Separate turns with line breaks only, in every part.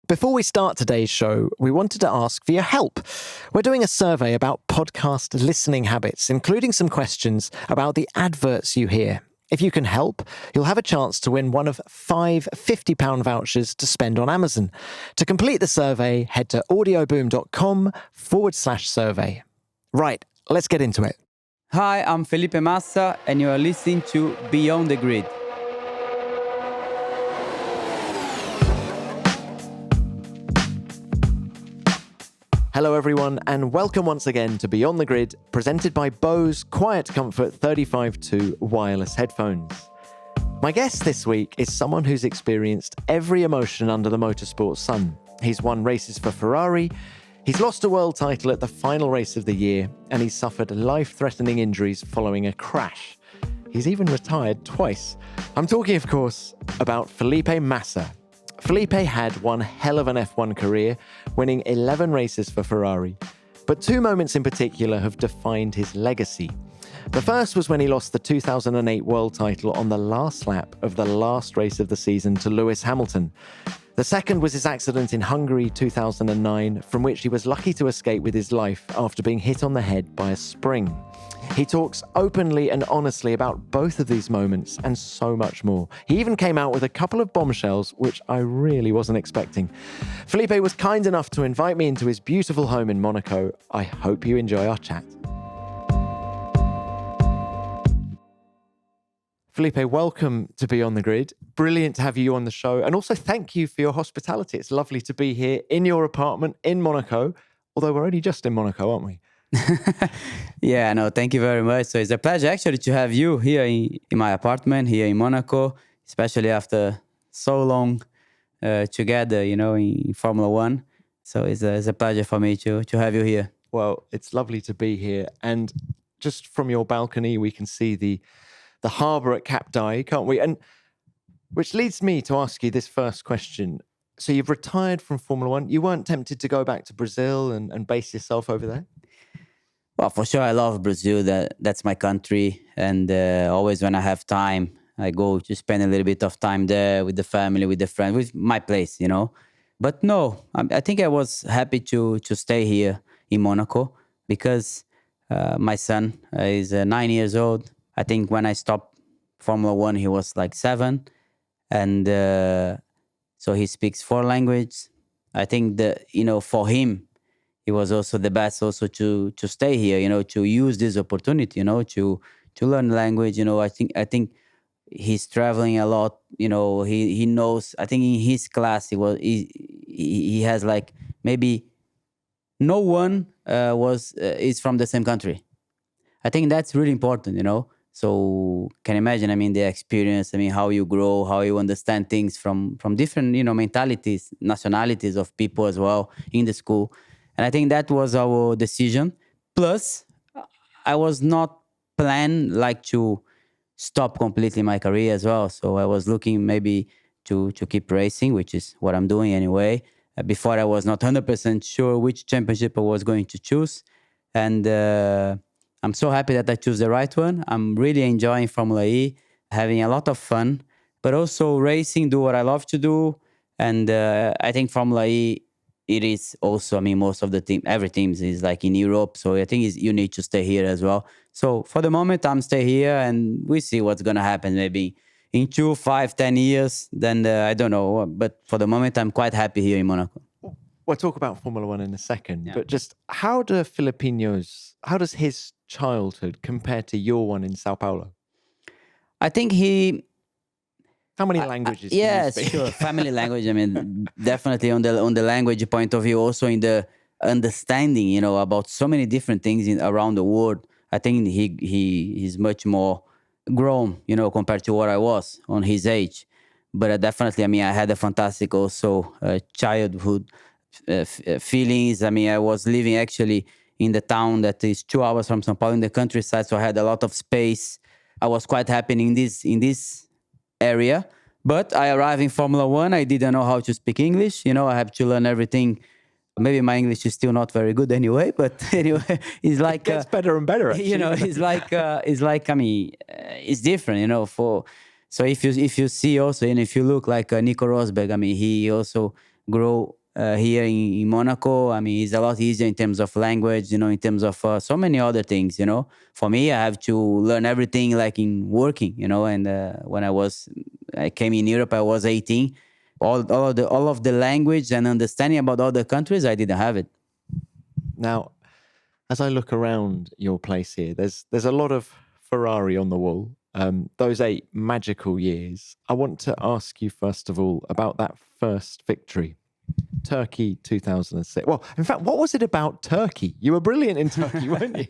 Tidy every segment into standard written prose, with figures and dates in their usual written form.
Before we start today's show, we wanted to ask for your help. We're doing a survey about podcast listening habits, including some questions about the adverts you hear. If you can help, you'll have a chance to win one of 5 £50 vouchers to spend on Amazon. To complete the survey, head to audioboom.com/survey. Right, let's get into it.
Hi, I'm Felipe Massa, and you are listening to Beyond the Grid.
Hello everyone, and welcome once again to Beyond the Grid, presented by Bose Quiet Comfort 35.2 wireless headphones. My guest this week is someone who's experienced every emotion under the motorsport sun. He's won races for Ferrari, he's lost a world title at the final race of the year, and he's suffered life-threatening injuries following a crash. He's even retired twice. I'm talking, of course, about Felipe Massa. Felipe had one hell of an F1 career, winning 11 races for Ferrari. But 2 moments in particular have defined his legacy. The first was when he lost the 2008 world title on the last lap of the last race of the season to Lewis Hamilton. The second was his accident in Hungary 2009, from which he was lucky to escape with his life after being hit on the head by a spring. He talks openly and honestly about both of these moments and so much more. He even came out with a couple of bombshells, which I really wasn't expecting. Felipe was kind enough to invite me into his beautiful home in Monaco. I hope you enjoy our chat. Felipe, welcome to Beyond the Grid. Brilliant to have you on the show. And also thank you for your hospitality. It's lovely to be here in your apartment in Monaco, although we're only just in Monaco, aren't we?
Yeah, no, thank you very much. So it's a pleasure actually to have you here in my apartment here in Monaco, especially after so long together, in Formula One. So it's a pleasure for me to have you here.
Well, it's lovely to be here. And just from your balcony, we can see the harbour at Cap d'Agde, can't we? And which leads me to ask you this first question. So you've retired from Formula One. You weren't tempted to go back to Brazil and base yourself over there?
Well, for sure, I love Brazil. That's my country. And always when I have time, I go to spend a little bit of time there with the family, with the friends, with my place, But no, I think I was happy to stay here in Monaco because my son is 9 years old. I think when I stopped Formula One, he was like 7. And so he speaks 4 languages. I think that, for him, it was also the best also to stay here, to use this opportunity, to learn language. I think he's traveling a lot. He knows. I think in his class he has like maybe no one is from the same country. I think that's really important. So can imagine. The experience. How you grow, how you understand things from different mentalities, nationalities of people as well in the school. And I think that was our decision. Plus, I was not planned like to stop completely my career as well. So I was looking maybe to keep racing, which is what I'm doing anyway. Before I was not 100% sure which championship I was going to choose. And I'm so happy that I chose the right one. I'm really enjoying Formula E, having a lot of fun, but also racing, do what I love to do. And I think Formula E, it is also, most of the team, every team is like in Europe. So I think you need to stay here as well. So for the moment, I'm stay here and we see what's going to happen. Maybe in 2, 5, 10 years, then I don't know. But for the moment, I'm quite happy here in Monaco.
We'll talk about Formula One in a second. Yeah. But just how does his childhood compare to your one in Sao Paulo?
I think
How many languages?
Yes, sure. Family language. Definitely on the language point of view, also in the understanding, about so many different things around the world. I think he's much more grown, compared to what I was on his age. But definitely, I had a fantastic also childhood feelings. I was living actually in the town that is 2 hours from São Paulo in the countryside, so I had a lot of space. I was quite happy in this area, but I arrived in Formula One. I didn't know how to speak English. I have to learn everything. Maybe my English is still not very good anyway, but anyway, it's like
it gets better and better. Actually.
It's different. So if you see also, and if you look like Nico Rosberg, he also grow here in Monaco. I mean, it's a lot easier in terms of language, in terms of so many other things, For me, I have to learn everything like in working, and when I came in Europe, I was 18. All of the language and understanding about other countries, I didn't have it.
Now, as I look around your place here, there's a lot of Ferrari on the wall. Those 8 magical years. I want to ask you, first of all, about that first victory, Turkey 2006. Well, in fact, what was it about Turkey? You were brilliant in Turkey, weren't you?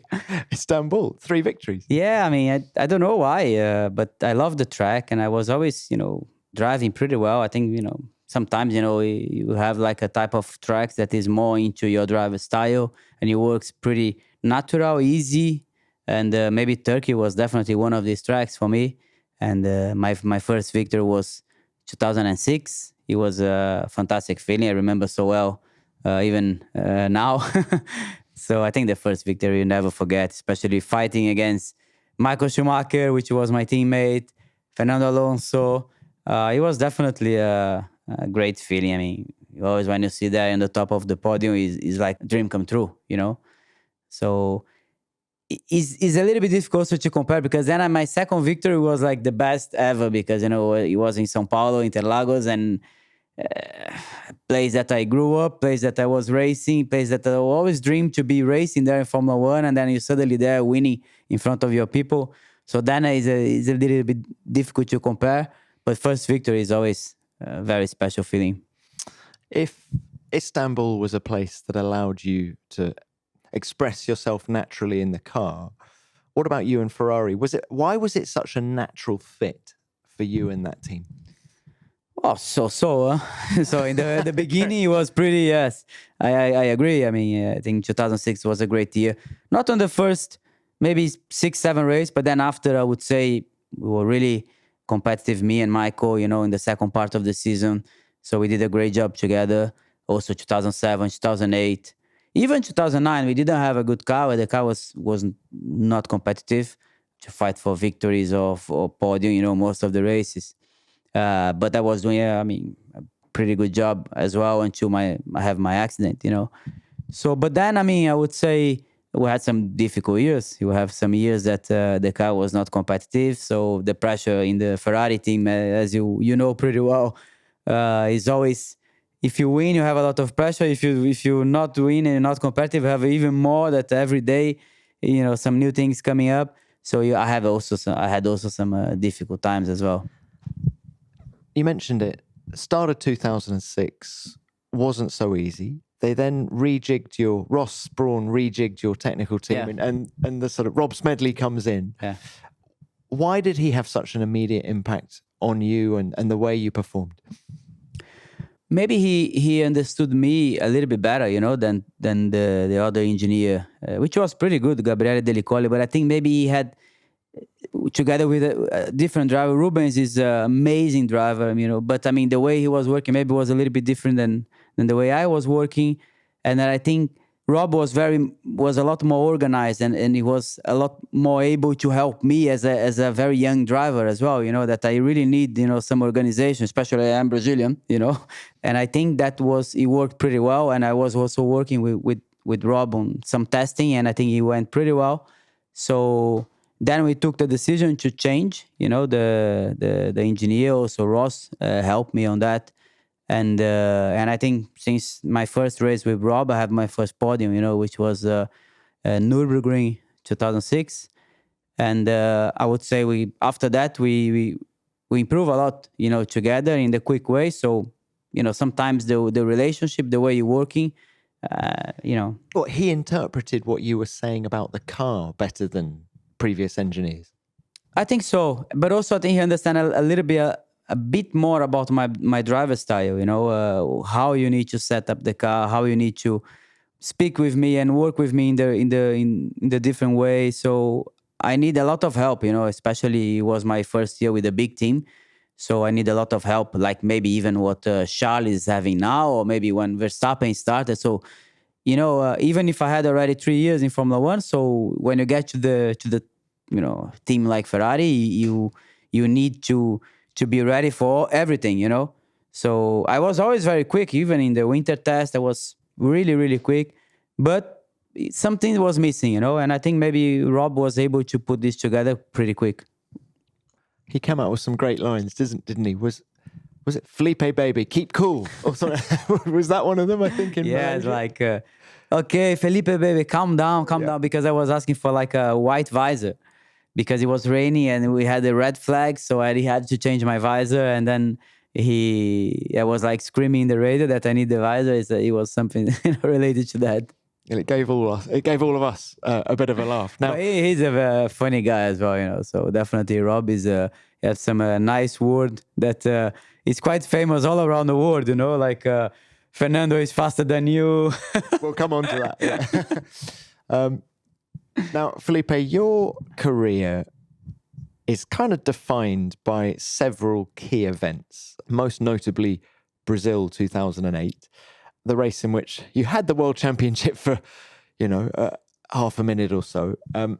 Istanbul, 3 victories.
Yeah, I mean, I don't know why, but I love the track, and I was always, driving pretty well. I think, sometimes, you have like a type of track that is more into your driver style, and it works pretty natural, easy. And maybe Turkey was definitely one of these tracks for me. And my first victory was 2006. It was a fantastic feeling. I remember so well, even now. So I think the first victory you never forget, especially fighting against Michael Schumacher, which was my teammate, Fernando Alonso. It was definitely a great feeling. I mean, you always when you see that on the top of the podium is like a dream come true, So it's a little bit difficult to compare, because then my second victory was like the best ever, because, it was in São Paulo, Interlagos, and place that I grew up, place that I was racing, place that I always dreamed to be racing there in Formula One, and then you're suddenly there winning in front of your people. So then it's a little bit difficult to compare, but first victory is always a very special feeling.
If Istanbul was a place that allowed you to express yourself naturally in the car, what about you and Ferrari? Why was it such a natural fit for you and that team?
Oh, so in the beginning it was pretty, yes, I agree. I mean, I think 2006 was a great year. Not on the first maybe 6-7 race, but then after, I would say we were really competitive, me and Michael, in the second part of the season. So we did a great job together. Also 2007, 2008. Even 2009, we didn't have a good car. The car was not competitive to fight for victories or podium, most of the races. But I was doing, a pretty good job as well until I have my accident, So, but then, I would say we had some difficult years. You have some years that the car was not competitive. So the pressure in the Ferrari team, as you know pretty well, is always... If you win, you have a lot of pressure. If you not win and not competitive, you have even more. That every day, some new things coming up. So I had also some difficult times as well.
You mentioned it. Start of 2006 wasn't so easy. They then Ross Brawn rejigged your technical team, and the sort of Rob Smedley comes in.
Yeah.
Why did he have such an immediate impact on you and the way you performed?
Maybe he understood me a little bit better, than the other engineer, which was pretty good, Gabriele Delicoli. But I think maybe he had, together with a different driver. Rubens is an amazing driver, But the way he was working maybe was a little bit different than the way I was working, and I think Rob was a lot more organized, and he was a lot more able to help me as a very young driver as well. That I really need some organization, especially I'm Brazilian, and I think it worked pretty well. And I was also working with Rob on some testing, and I think it went pretty well. So then we took the decision to change. The engineer, also Ross, helped me on that. And I think since my first race with Rob, I have my first podium, which was Nürburgring 2006. And I would say after that we improve a lot, together in the quick way. So, sometimes the relationship, the way you're working,
Well, he interpreted what you were saying about the car better than previous engineers.
I think so. But also I think he understands a little bit... a bit more about my driver style, how you need to set up the car, how you need to speak with me and work with me in the different way. So I need a lot of help, especially it was my first year with a big team. So I need a lot of help, like maybe even what Charles is having now, or maybe when Verstappen started. So, even if I had already 3 years in Formula One, so when you get to the team like Ferrari, you need to be ready for everything, So I was always very quick. Even in the winter test, I was really, really quick. But something was missing, and I think maybe Rob was able to put this together pretty quick.
He came out with some great lines, didn't he? Was it Felipe baby, keep cool? Or something? Was that one of them, I think?
Yeah, it's like, okay, Felipe baby, calm down, because I was asking for like a white visor because it was rainy and we had a red flag, so I had to change my visor, and then I was like screaming in the radio that I need the visor. It was something related to that.
And it gave all of us a bit of a laugh. Now
he's a funny guy as well, So definitely Rob has some nice word that is quite famous all around the world, Like Fernando is faster than you.
We'll come on to that. Yeah. Now, Felipe, your career is kind of defined by several key events, most notably Brazil 2008. The race in which you had the world championship for, half a minute or so. I'm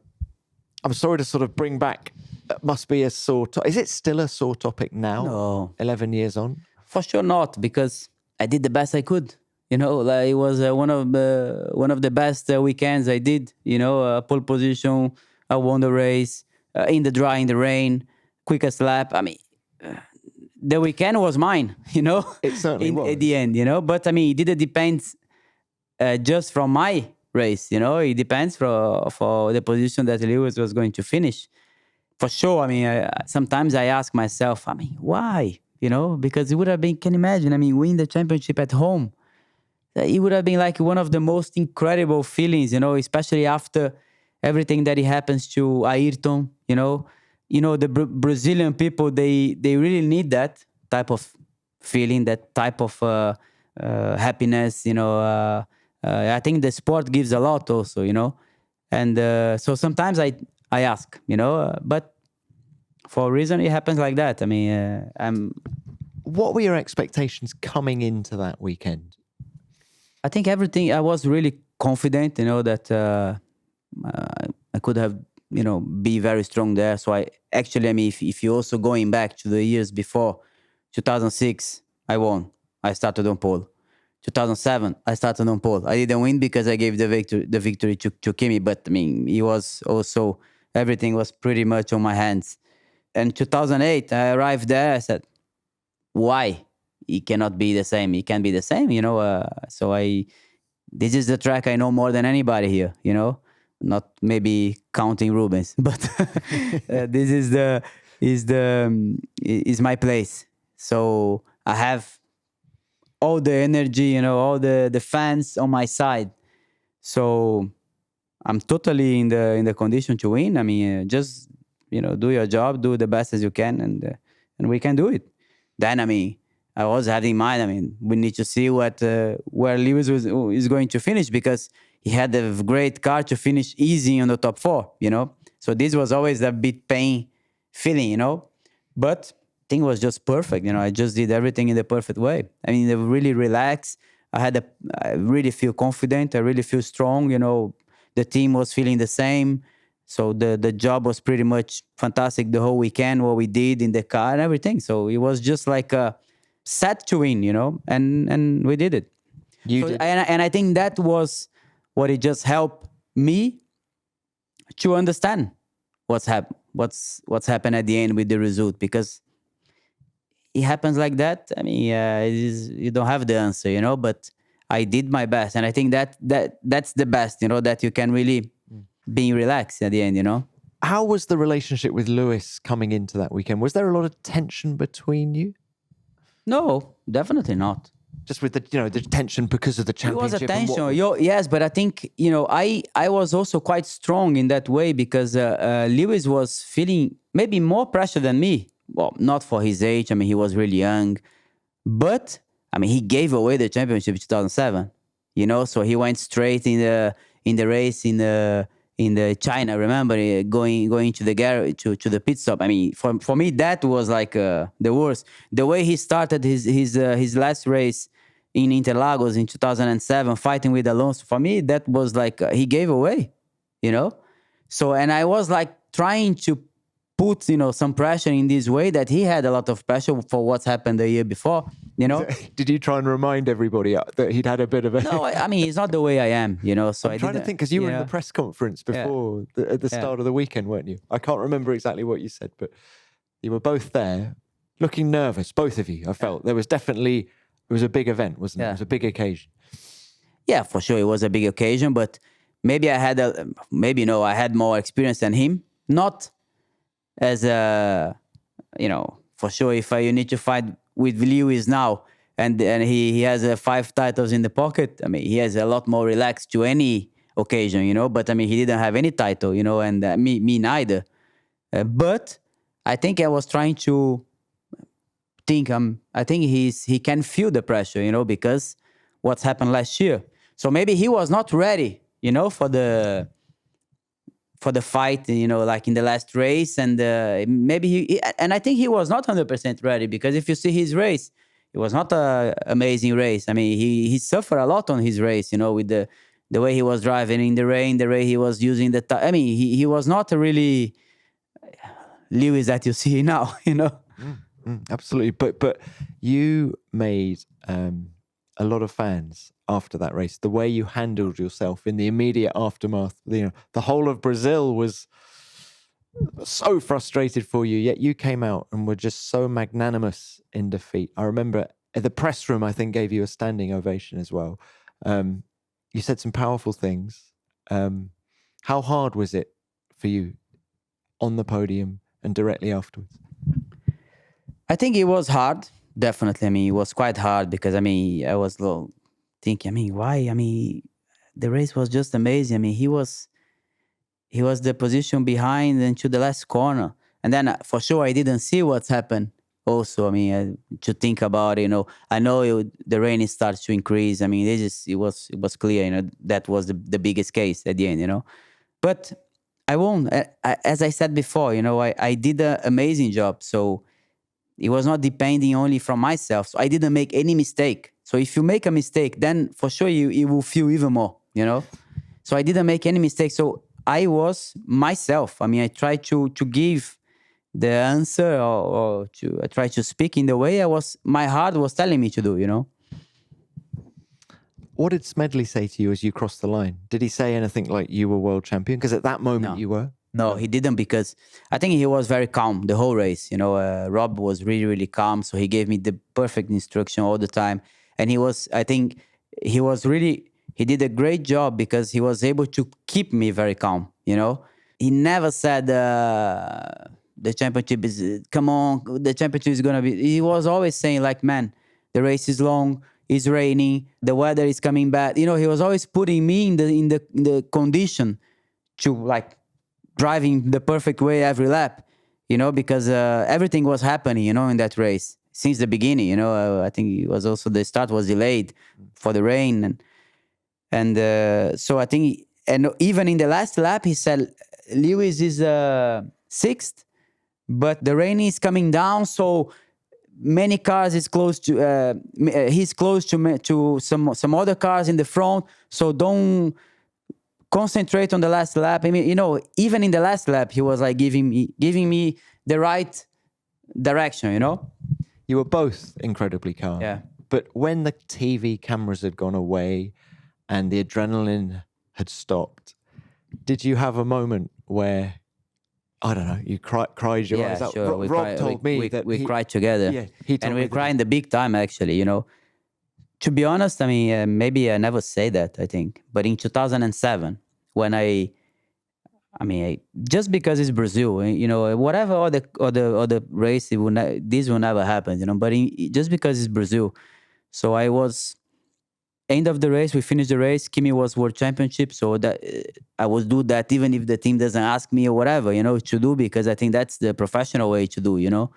sorry to sort of bring back, must be a sore topic. Is it still a sore topic now?
No.
11 years on?
For sure not, because I did the best I could. Like it was one of the best weekends I did. Pole position, I won the race, in the dry, in the rain, quickest lap. I mean, the weekend was mine,
It certainly was.
At the end, But I mean, it didn't depend just from my race, It depends for the position that Lewis was going to finish. For sure, I mean, sometimes I ask myself, I mean, why? Because it would have been, can you imagine, I mean, win the championship at home. It would have been like one of the most incredible feelings, especially after everything that happens to Ayrton, the Brazilian people, they really need that type of feeling, that type of happiness, I think the sport gives a lot also, and so sometimes I ask, but for a reason it happens like that. I mean,
What were your expectations coming into that weekend?
I think everything, I was really confident, that I could have, be very strong there. So I mean, if you're also going back to the years before, 2006, I won. I started on pole. 2007, I started on pole. I didn't win because I gave the victory to Kimi, but I mean, it was also, everything was pretty much on my hands. And 2008, I arrived there, I said, why? It cannot be the same. It can be the same, so this is the track I know more than anybody here, not maybe counting Rubens, but this is my place. So I have all the energy, all the fans on my side. So I'm totally in the condition to win. I mean, just do your job, do the best as you can, and we can do it. Then I mean, I was having in mind, I mean, we need to see where Lewis is going to finish, because he had a great car to finish easy on the top 4, So this was always a bit pain feeling, But I think it was just perfect, I just did everything in the perfect way. I mean, I really relaxed. I really feel confident. I really feel strong, The team was feeling the same. So the job was pretty much fantastic the whole weekend, what we did in the car and everything. So it was just like a set to win, and we did it.
You did.
And I think that was what it just helped me to understand what's happened at the end with the result, because it happens like that. I mean, you don't have the answer, but I did my best, and I think that's the best, that you can really be relaxed at the end,
How was the relationship with Lewis coming into that weekend? Was there a lot of tension between you?
No, definitely not.
Just with the tension because of the championship.
It was a tension. Yes, but I think, I was also quite strong in that way, because Lewis was feeling maybe more pressure than me. Well, not for his age. I mean, he was really young. But, I mean, he gave away the championship in 2007. So he went straight in the race in the China. Remember, going to the garage, to the pit stop. I mean, for me, that was like the worst. The way he started his last race in Interlagos in 2007, fighting with Alonso. For me, that was like he gave away, So, and I was like trying to put some pressure in this way, that he had a lot of pressure for what's happened the year before, you know.
Did you try and remind everybody that he'd had a bit of a...
No, I mean, it's not the way I am, you know. So
I'm trying to think, because you were in the press conference before at the start of the weekend, weren't you? I can't remember exactly what you said, but you were both there, looking nervous, both of you. I felt there was definitely, it was a big event, wasn't it? It was a big occasion.
Yeah, for sure, it was a big occasion, but maybe I had more experience than him. Not as a, you know, for sure, if you need to fight with Lewis now, and he has 5 titles in the pocket, I mean, he has a lot more relaxed to any occasion, you know, but I mean, he didn't have any title, you know, and me neither. But I think I was trying to think, I think he can feel the pressure, you know, because what's happened last year. So maybe he was not ready, you know, for the fight, you know, like in the last race. And maybe and I think he was not 100% ready, because if you see his race, it was not an amazing race. I mean, he suffered a lot on his race, you know, with the way he was driving in the rain, the way he was using the I mean, he was not a really Lewis that you see now, you know.
Absolutely. But you made a lot of fans after that race, the way you handled yourself in the immediate aftermath. You know, the whole of Brazil was so frustrated for you, yet you came out and were just so magnanimous in defeat. I remember at the press room, I think, gave you a standing ovation as well. You said some powerful things. How hard was it for you on the podium and directly afterwards?
I think it was hard, definitely. I mean, it was quite hard, because, I mean, I was thinking, I mean, why? I mean, the race was just amazing. I mean, he was the position behind into the last corner. And then for sure, I didn't see what's happened also. I mean, to think about it, you know, I know the rain starts to increase. I mean, it was clear, you know, that was the biggest case at the end, you know. But I won. As I said before, you know, I did an amazing job. So it was not depending only from myself. So I didn't make any mistake. So if you make a mistake, then for sure you will feel even more, you know. So I didn't make any mistake. So I was myself. I mean, I tried to give the answer, or I tried to speak in the way my heart was telling me to do, you know.
What did Smedley say to you as you crossed the line? Did he say anything like you were world champion? Because at that moment you were.
No, he didn't, because I think he was very calm the whole race. You know, Rob was really, really calm. So he gave me the perfect instruction all the time. And I think he did a great job, because he was able to keep me very calm, you know. He never said, the championship is, come on, the championship is going to be. He was always saying, like, man, the race is long, it's raining, the weather is coming bad. You know, he was always putting me in the condition to, like, driving the perfect way every lap, you know, because everything was happening, you know, in that race since the beginning, you know. I think it was also the start was delayed for the rain. And so I think, and even in the last lap, he said, Lewis is 6th, but the rain is coming down, so many cars is close to, he's close to some other cars in the front, so don't concentrate on the last lap. I mean, you know, even in the last lap, he was like giving me the right direction, you know?
You were both incredibly calm.
Yeah.
But when the TV cameras had gone away and the adrenaline had stopped, did you have a moment where, I don't know, you cried your eyes out?
Sure.
Rob told me that
we cried together.
Yeah, he told
and
me
we cried in the big time, actually, you know. To be honest, I mean, maybe I never say that, I think. But in 2007, when just because it's Brazil, you know, whatever other race, this will never happen, you know. But just because it's Brazil, so I was end of the race. We finished the race. Kimi was world championship, so that I would do that even if the team doesn't ask me or whatever, you know, to do, because I think that's the professional way to do, you know.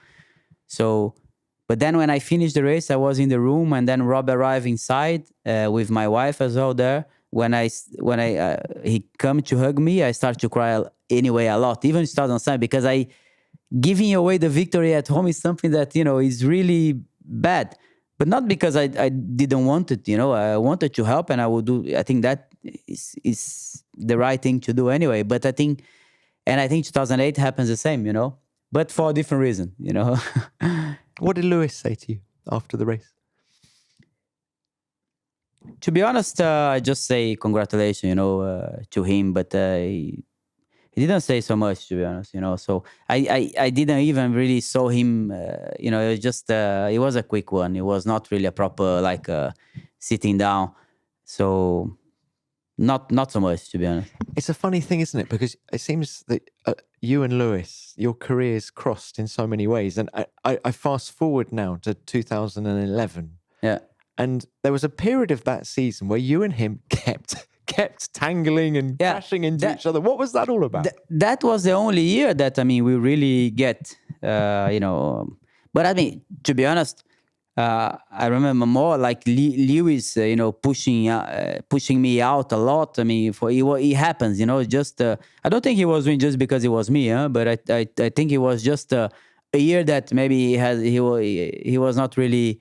So. But then when I finished the race, I was in the room, and then Rob arrived inside with my wife as well there. When he come to hug me, I start to cry anyway a lot, even in 2007, because giving away the victory at home is something that, you know, is really bad. But not because I didn't want it, you know. I wanted to help, and I think that is the right thing to do anyway. But I think 2008 happens the same, you know, but for a different reason, you know.
What did Lewis say to you after the race?
To be honest, I just say congratulations, to him, but he didn't say so much, to be honest, So I didn't even really saw him, it was just, it was a quick one. It was not really a proper, like, sitting down. So not so much, to be honest.
It's a funny thing, isn't it? Because it seems that you and Lewis, your careers crossed in so many ways. And I fast forward now to 2011.
Yeah.
And there was a period of that season where you and him kept tangling and crashing into each other. What was that all about?
That was the only year that, we really get, But I mean, to be honest, I remember more like Lewis, pushing me out a lot. I mean, it happens, just, I don't think he was doing just because it was me, but I think it was just a year that maybe he was not really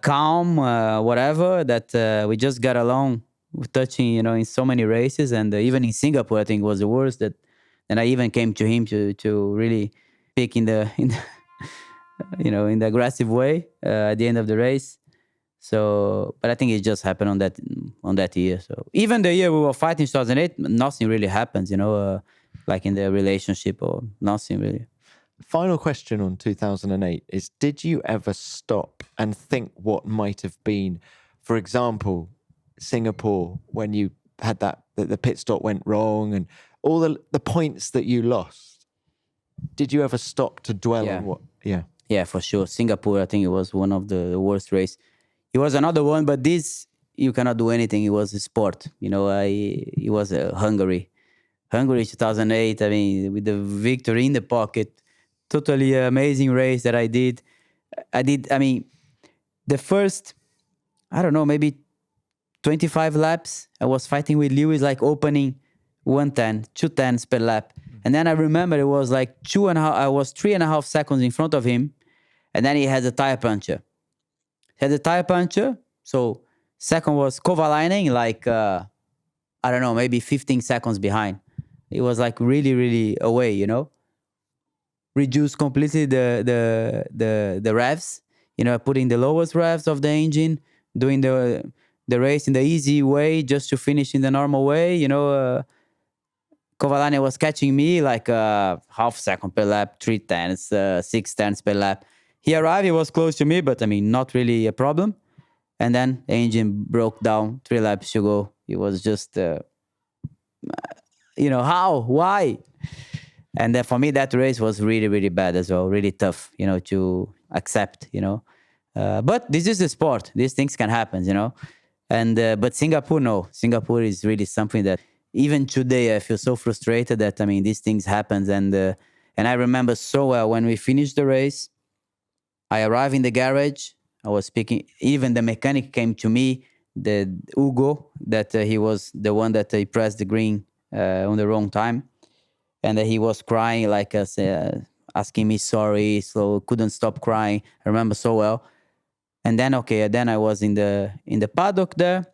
calm, whatever, that we just got along with touching, in so many races. And even in Singapore, I think it was the worst and I even came to him to really pick in the in the aggressive way at the end of the race. So, but I think it just happened on that year. So even the year we were fighting in 2008, nothing really happens, like in the relationship or nothing really.
Final question on 2008 is, did you ever stop and think what might have been, for example, Singapore, when you had the pit stop went wrong and all the points that you lost? Did you ever stop to dwell on what? Yeah.
Yeah, for sure. Singapore, I think it was one of the worst races. It was another one, but this, you cannot do anything. It was a sport. It was Hungary. Hungary 2008, I mean, with the victory in the pocket. Totally amazing race that I did. The first, I don't know, maybe 25 laps, I was fighting with Lewis, like opening 110, 210s per lap. And then I remember it was like 3.5 seconds in front of him. And then he has a tire puncture. So second was Kovalainen, like, I don't know, maybe 15 seconds behind. It was like really, really away, Reduced completely the revs, putting the lowest revs of the engine, doing the race in the easy way just to finish in the normal way, Kovalainen was catching me like half second per lap, 3/10, 6/10 per lap. He arrived, he was close to me, but not really a problem. And then the engine broke down, 3 laps to go. It was just, how? Why? And then for me, that race was really, really bad as well, really tough, to accept, But this is the sport. These things can happen, And but Singapore, no. Singapore is really something that even today I feel so frustrated that, these things happen. And I remember so well when we finished the race, I arrived in the garage. I was speaking, even the mechanic came to me, the Hugo, that he was the one that he pressed the green on the wrong time. And he was crying, like asking me sorry, so couldn't stop crying. I remember so well. And then, then I was in the paddock there,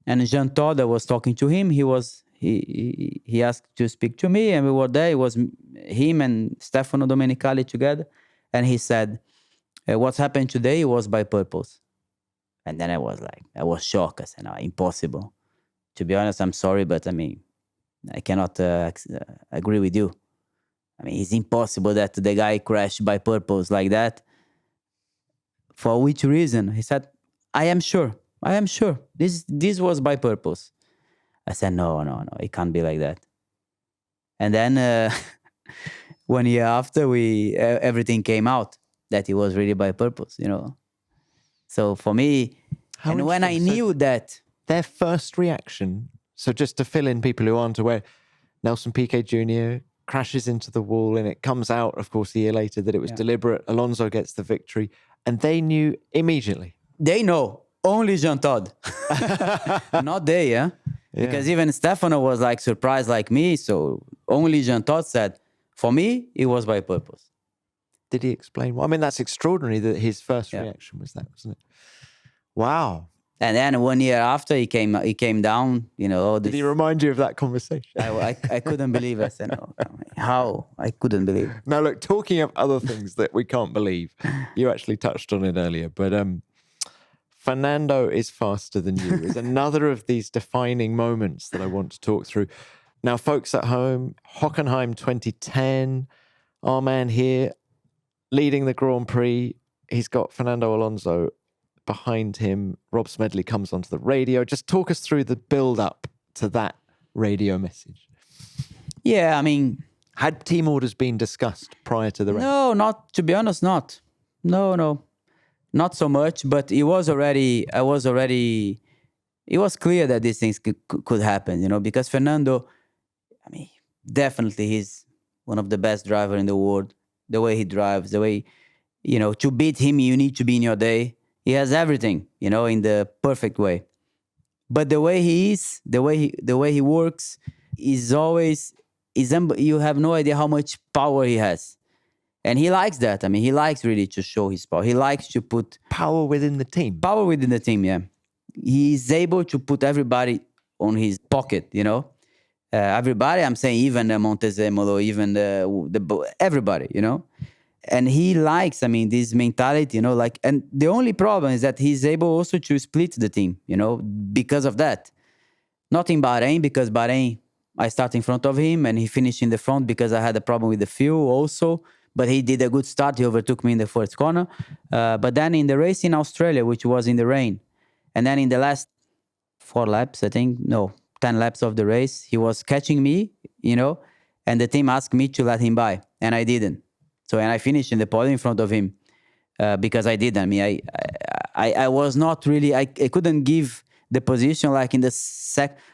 and Jean Todt, I was talking to him. He asked to speak to me, and we were there. It was him and Stefano Domenicali together, and he said, "What's happened today was by purpose." And then I was shocked. I said, "No, impossible. To be honest, I'm sorry, but I cannot agree with you. It's impossible that the guy crashed by purpose like that. For which reason?" He said, I am sure. This was by purpose." I said, no, it can't be like that. And then 1 year after, everything came out that it was really by purpose, So for me, and when I knew that...
Their first reaction, so just to fill in people who aren't aware, Nelson Piquet Jr. crashes into the wall, and it comes out, of course, a year later that it was deliberate. Alonso gets the victory, and they knew immediately.
They know. Only Jean Todt. Not they, yeah? Because even Stefano was like surprised like me, so only Jean Todt said, for me, it was by purpose.
Did he explain? Well, that's extraordinary that his first reaction was that, wasn't it? Wow.
And then 1 year after, he came down,
Did he remind you of that conversation?
I couldn't believe it. I said, no, how? I couldn't believe it.
Now, look, talking of other things that we can't believe, you actually touched on it earlier, but Fernando is faster than you is another of these defining moments that I want to talk through. Now, folks at home, Hockenheim 2010, our man here leading the Grand Prix. He's got Fernando Alonso behind him. Rob Smedley comes onto the radio. Just talk us through the build-up to that radio message.
Yeah, I mean...
Had team orders been discussed prior to the race?
No, not, to be honest, not. No. Not so much, but it was clear that these things could happen, because Fernando, I mean, definitely he's one of the best drivers in the world. The way he drives, the way, to beat him, you need to be in your day. He has everything, in the perfect way. But the way he is, the way he works is always, you have no idea how much power he has. And he likes that. I mean, he likes really to show his power. He likes to put...
Power within the team.
Power within the team, yeah. He's able to put everybody on his pocket, everybody, I'm saying even Montezemolo, even everybody, And he likes, this mentality, and the only problem is that he's able also to split the team, because of that. Not in Bahrain, because Bahrain, I start in front of him and he finished in the front because I had a problem with the fuel also. But he did a good start. He overtook me in the first corner. But then in the race in Australia, which was in the rain, and then in the last 10 laps of the race, he was catching me, and the team asked me to let him by, and I didn't. And I finished in the podium in front of him because I did. I was not really, I couldn't give the position like in the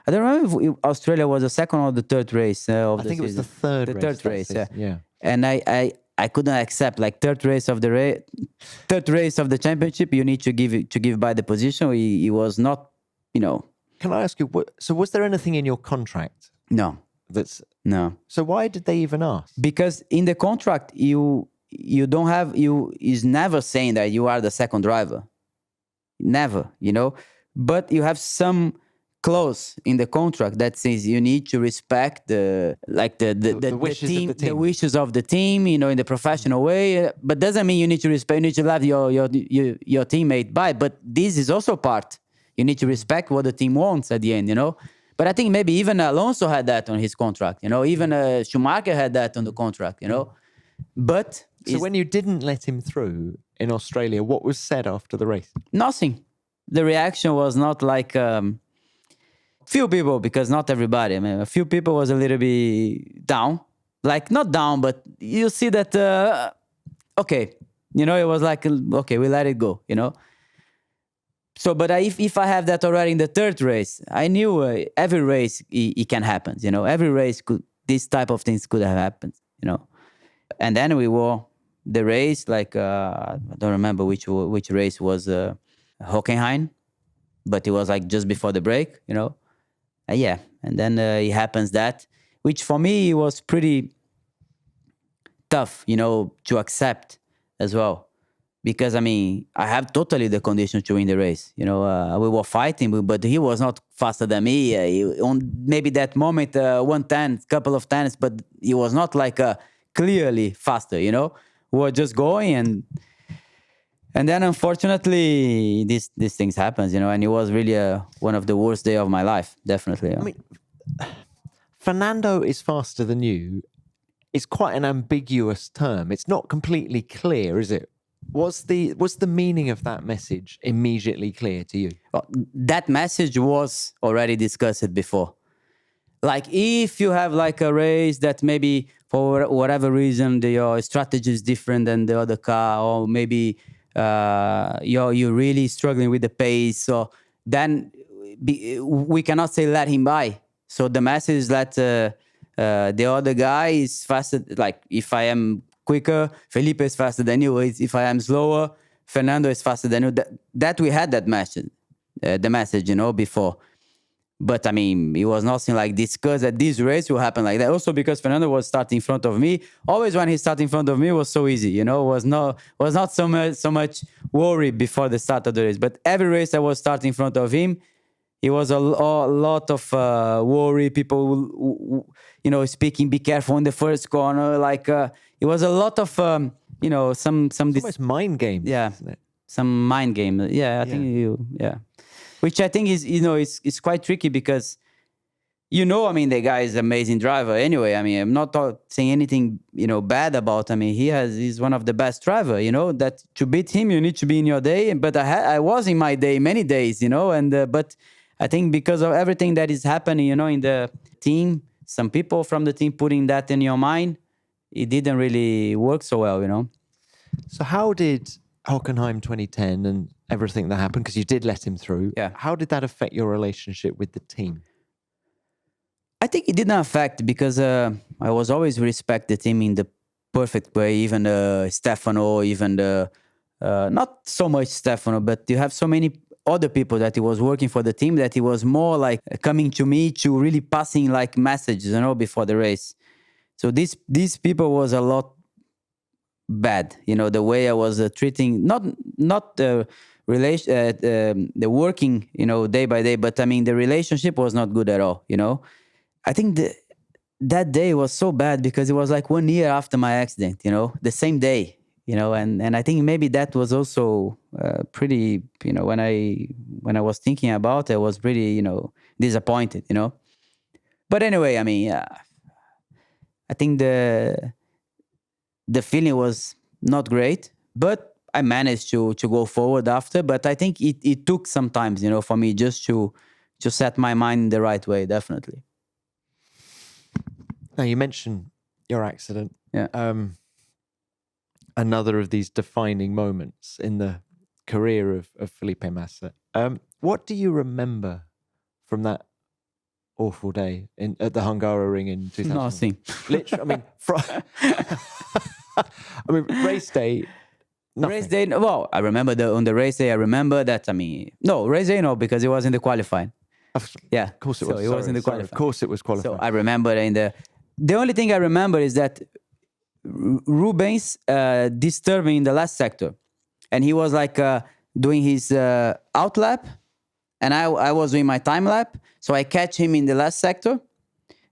I don't remember if Australia was the second or the third race of the season.
I think it was the third race.
Yeah. And I couldn't accept like third race of the championship. You need to give by the position. He was not,
Can I ask you? So was there anything in your contract?
No. No.
So why did they even ask?
Because in the contract you don't have is never saying that you are the second driver. Never, But you have some clause in the contract that says you need to respect the wishes of the team, in the professional way. But doesn't mean you need to respect. You need to let your teammate by. But this is also part. You need to respect what the team wants at the end, But I think maybe even Alonso had that on his contract, Even Schumacher had that on the contract, But
so when you didn't let him through in Australia, what was said after the race?
Nothing. The reaction was not like few people, because not everybody. A few people was a little bit down, like not down, but you see that okay, it was like okay, we let it go, So, but if I have that already in the third race, I knew every race it can happen, Every race this type of things could have happened, And then we were the race, like I don't remember which race was. Hockenheim, but it was like just before the break, yeah. And then it happens that, which for me was pretty tough, to accept as well, because I have totally the condition to win the race. We were fighting, but he was not faster than me. On maybe that moment, 110, couple of times, but he was not like clearly faster. We were just going And then, unfortunately, these things happens, and it was really one of the worst days of my life, definitely.
Fernando is faster than you. It's quite an ambiguous term. It's not completely clear, is it? Was the meaning of that message immediately clear to you?
Well, that message was already discussed before. Like, if you have like a race that maybe for whatever reason your strategy is different than the other car, or maybe you're really struggling with the pace, so then we cannot say let him by. So the message is that the other guy is faster. Like, if I am quicker, Felipe is faster than you. If I am slower, Fernando is faster than you. That we had that message, the message, before. But it was nothing like discussed that this race will happen like that. Also because Fernando was starting in front of me. Always when he started in front of me, it was so easy, was not so much worry before the start of the race. But every race I was starting in front of him, it was a lot of worry. People, speaking, be careful in the first corner. Like it was a lot of, some.
It's almost mind games.
Yeah.
Isn't it?
some mind game. Yeah, I think which I think is, it's quite tricky because, I mean, the guy is an amazing driver anyway. I mean, I'm not saying anything, bad about. I mean, he's one of the best driver, that to beat him, you need to be in your day. But I was in my day many days, and but I think because of everything that is happening, in the team, some people from the team putting that in your mind, it didn't really work so well.
So how did Hockenheim 2010 and everything that happened, because you did let him through, how did that affect your relationship with the team?
I think it didn't affect because I was always respect the team in the perfect way, even Stefano, even not so much Stefano, but you have so many other people that he was working for the team that he was more like coming to me to really passing like messages, before the race. So these people was a lot bad, the way I was treating, not the relation, the working, day by day, but I mean, the relationship was not good at all, I think that day was so bad because it was like 1 year after my accident, the same day, and I think maybe that was also pretty, when I was thinking about it, I was pretty, disappointed, But anyway, I mean, I think the feeling was not great, but I managed to go forward after. But I think it took some time, for me just to set my mind in the right way, definitely.
Now, you mentioned your accident.
Yeah.
Another of these defining moments in the career of Felipe Massa. What do you remember from that awful day at the Hungaroring in 2000?
Nothing.
Literally, I mean, race day. Nothing.
Race day. Well, I remember on the race day. I remember that. I mean, no race day, no, because it was in the qualifying. Yeah,
of course it was.
So it was in the qualifying.
Of course it was qualifying.
So I remember the only thing I remember is that Rubens disturbed me in the last sector, and he was like doing his out lap, and I was doing my time lap. So I catch him in the last sector,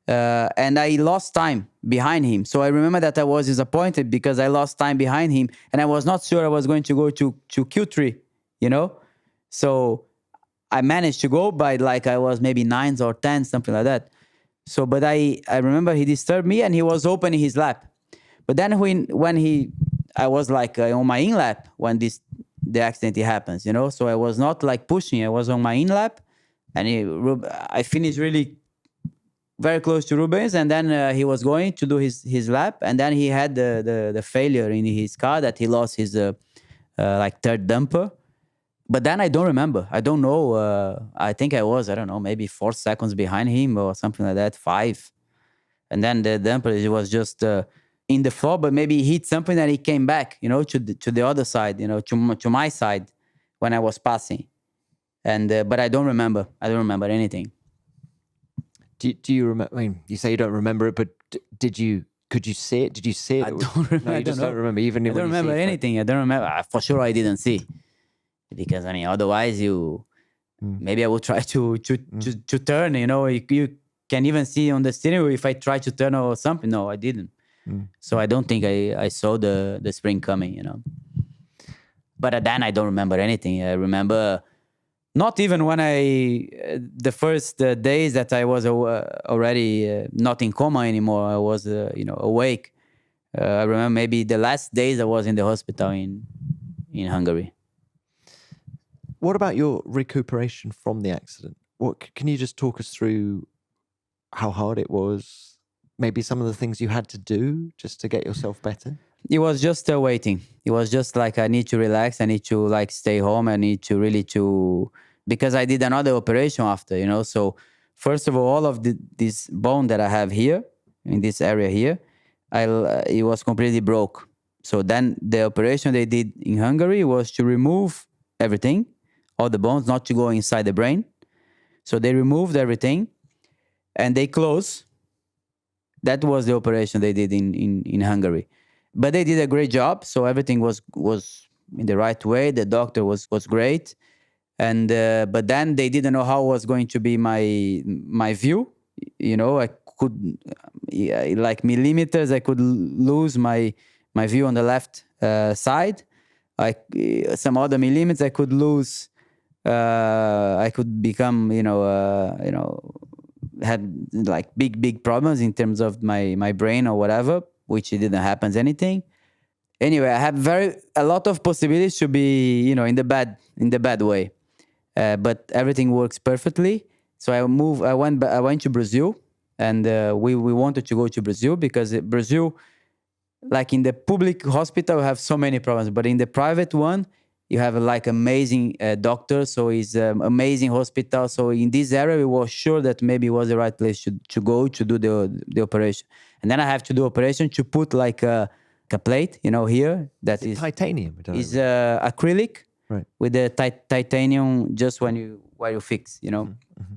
and I lost time behind him. So I remember that I was disappointed because I lost time behind him, and I was not sure I was going to go to Q3, So I managed to go by like I was maybe 9th or 10th, something like that. So, but I remember he disturbed me and he was opening his lap. But then I was like on my in lap when the accident happens, So I was not like pushing. I was on my in lap, and I finished really very close to Rubens, and then he was going to do his lap, and then he had the failure in his car that he lost his like third damper. But then I don't remember. I don't know. I think I was, I don't know, maybe 4 seconds behind him or something like that, 5. And then the damper was just in the floor, but maybe he hit something and he came back, to the other side, to my side when I was passing. And but I don't remember. I don't remember anything.
Do you remember? I mean, you say you don't remember it, but could you see it? Did you see it?
I don't remember.
No, you just don't remember. Even
I don't remember anything. I don't remember. For sure, I didn't see. Because I mean, otherwise, maybe I will try to turn. You can even see on the steering wheel if I try to turn or something. No, I didn't. So I don't think I saw the spring coming. But then I don't remember anything. I remember not even when the first days that I was already not in coma anymore. I was awake. I remember maybe the last days I was in the hospital in Hungary.
What about your recuperation from the accident? Can you just talk us through how hard it was? Maybe some of the things you had to do just to get yourself better?
It was just waiting. It was just like I need to relax. I need to like stay home. I need to really because I did another operation after, So first of all of this bone that I have here in this area here, it was completely broke. So then the operation they did in Hungary was to remove everything, all the bones, not to go inside the brain. So they removed everything and they closed. That was the operation they did in Hungary. But they did a great job. So everything was in the right way. The doctor was great. And but then they didn't know how was going to be my view. I could, like millimeters, I could lose my view on the left side. like some other millimeters, I could lose. I could become, had like big problems in terms of my brain or whatever, which it didn't happen anything. Anyway, I have a lot of possibilities to be, in the bad way, but everything works perfectly. So I went to Brazil, and we wanted to go to Brazil because Brazil, like in the public hospital, have so many problems, but in the private one, you have like amazing doctors. So it's amazing hospital. So in this area, we were sure that maybe it was the right place to go to do the operation. And then I have to do operation to put like a plate, here that is
titanium.
Is acrylic,
right,
with the titanium just where you fix,
Mm-hmm.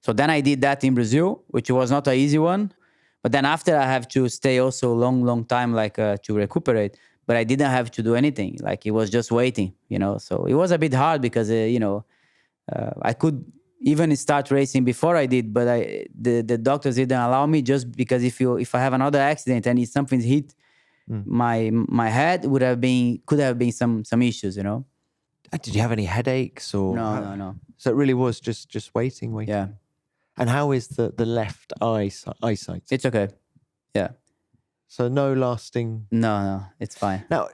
So then I did that in Brazil, which was not an easy one. But then after I have to stay also long time, like to recuperate. But I didn't have to do anything. Like it was just waiting, So it was a bit hard because, I could even start racing before I did, but the doctors didn't allow me, just because if I have another accident and if something hit my head, could have been some issues,
Did you have any headaches or?
No.
So it really was just waiting.
Yeah.
And how is the left eyesight?
It's okay. Yeah.
So no lasting.
No, it's fine.
Now,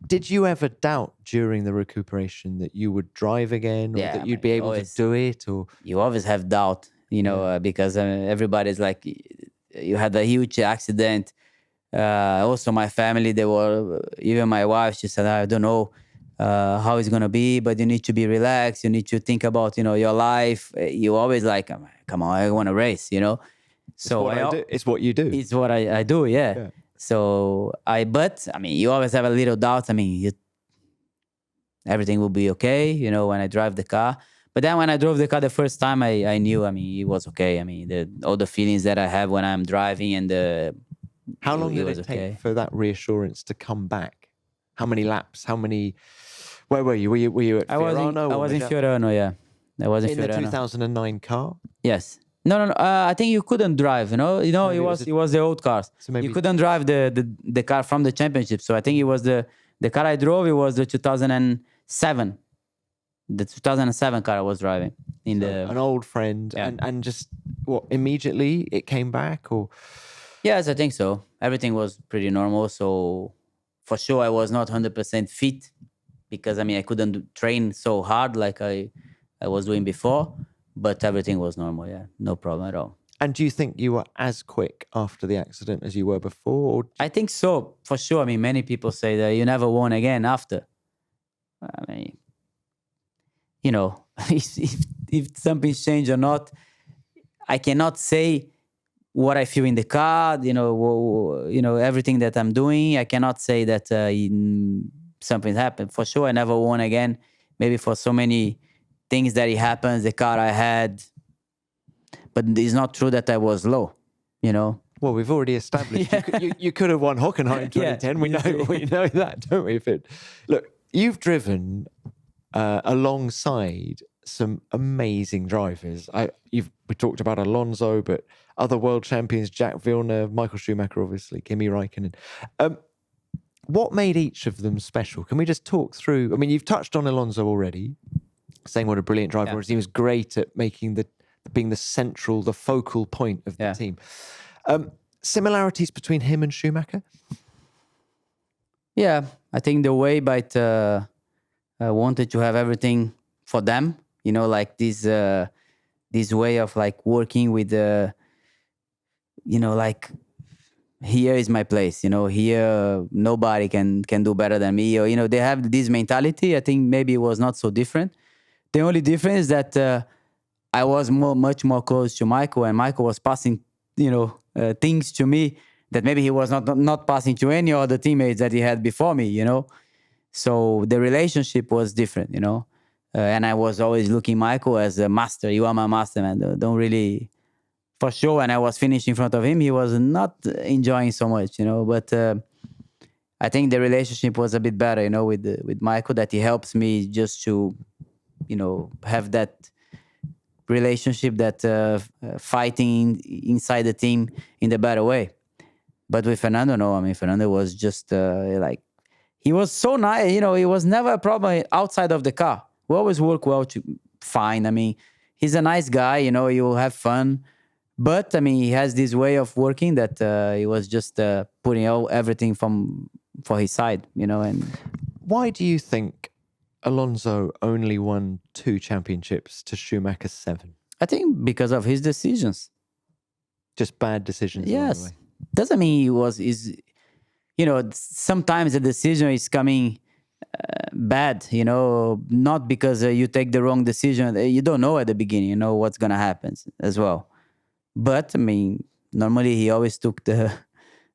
did you ever doubt during the recuperation that you would drive again, or that you'd be able to do it? Or
you always have doubt, because everybody's like, you had a huge accident. Also, my family, even my wife, she said, I don't know how it's going to be, but you need to be relaxed. You need to think about, your life. You always like, come on, I want to race, So
it's what you do.
It's what I do, yeah. So you always have a little doubt. Everything will be okay, when I drive the car. But then when I drove the car the first time, I knew, it was okay. All the feelings that I have when I'm driving and
how long did it take for that reassurance to come back? How many laps? Where were you? Were you at Fiorano?
I was in Fiorano, yeah. I was in
the 2009 car?
Yes. No. I think you couldn't drive. It was the old cars. So maybe you couldn't drive the car from the championship. So I think it was the car I drove. It was the 2007. The 2007 car I was driving
an old friend, and just immediately it came back, or?
Yes, I think so. Everything was pretty normal. So for sure, I was not 100% fit because I couldn't train so hard like I was doing before. But everything was normal, yeah. No problem at all.
And do you think you were as quick after the accident as you were before?
I think so, for sure. Many people say that you never won again after. If something's changed or not, I cannot say what I feel in the car, everything that I'm doing. I cannot say that something happened. For sure, I never won again. Maybe for so many things that it happens, the car I had, but it's not true that I was low,
Well, we've already established you could have won Hockenheim 2010. We know that, don't we? Look, you've driven alongside some amazing drivers. We talked about Alonso, but other world champions, Jack Villeneuve, Michael Schumacher, obviously, Kimi Räikkönen. What made each of them special? Can we just talk through? You've touched on Alonso already, saying what a brilliant driver was. He was great at being the focal point of the team. Similarities between him and Schumacher?
Yeah, I think the way Byte wanted to have everything for them, like this way of like working with like, here is my place, here nobody can do better than me, or they have this mentality. I think maybe it was not so different. The only difference is that I was much more close to Michael, and Michael was passing, things to me that maybe he was not passing to any other teammates that he had before me, So the relationship was different, and I was always looking Michael as a master. You are my master, man. Don't really, for sure. When I was finishing in front of him, he was not enjoying so much, But I think the relationship was a bit better, with Michael. That he helps me just to, have that relationship, that fighting inside the team in the better way. But with Fernando, no. Fernando was just like, he was so nice. You know, it was never a problem outside of the car. We always work well, fine. I mean, he's a nice guy. You know, you will have fun. But, I mean, he has this way of working that he was just putting everything for his side, you know. And
why do you think Alonso only won 2 championships to Schumacher's 7?
I think because of his decisions.
Just bad decisions along the
Yes.
way.
Doesn't mean you know, sometimes the decision is coming bad, you know, not because you take the wrong decision. You don't know at the beginning, you know, what's going to happen as well. But, I mean, normally he always took the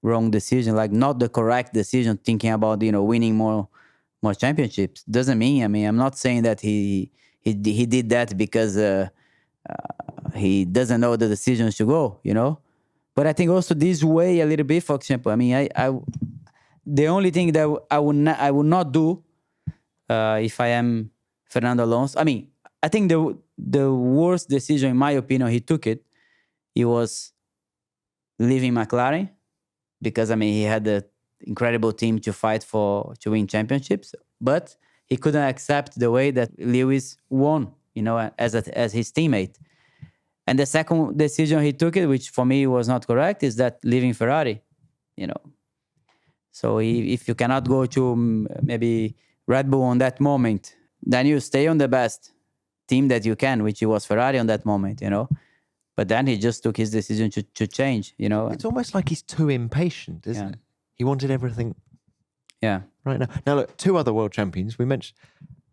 wrong decision, like not the correct decision, thinking about, you know, winning more championships. Doesn't mean, I mean, I'm not saying that he did that because he doesn't know the decisions to go, you know. But I think also this way a little bit, for example, I mean, the only thing that I would not do if I am Fernando Alonso, I mean, I think the worst decision, in my opinion, he took it. He was leaving McLaren because, I mean, he had an incredible team to fight to win championships, but he couldn't accept the way that Lewis won, you know, as his teammate. And the second decision he took it, which for me was not correct, is that leaving Ferrari, you know. So if you cannot go to maybe Red Bull on that moment, then you stay on the best team that you can, which was Ferrari on that moment, you know. But then he just took his decision to change, you know.
It's almost like he's too impatient, isn't it? He wanted everything right now. Now, look, 2 other world champions. We mentioned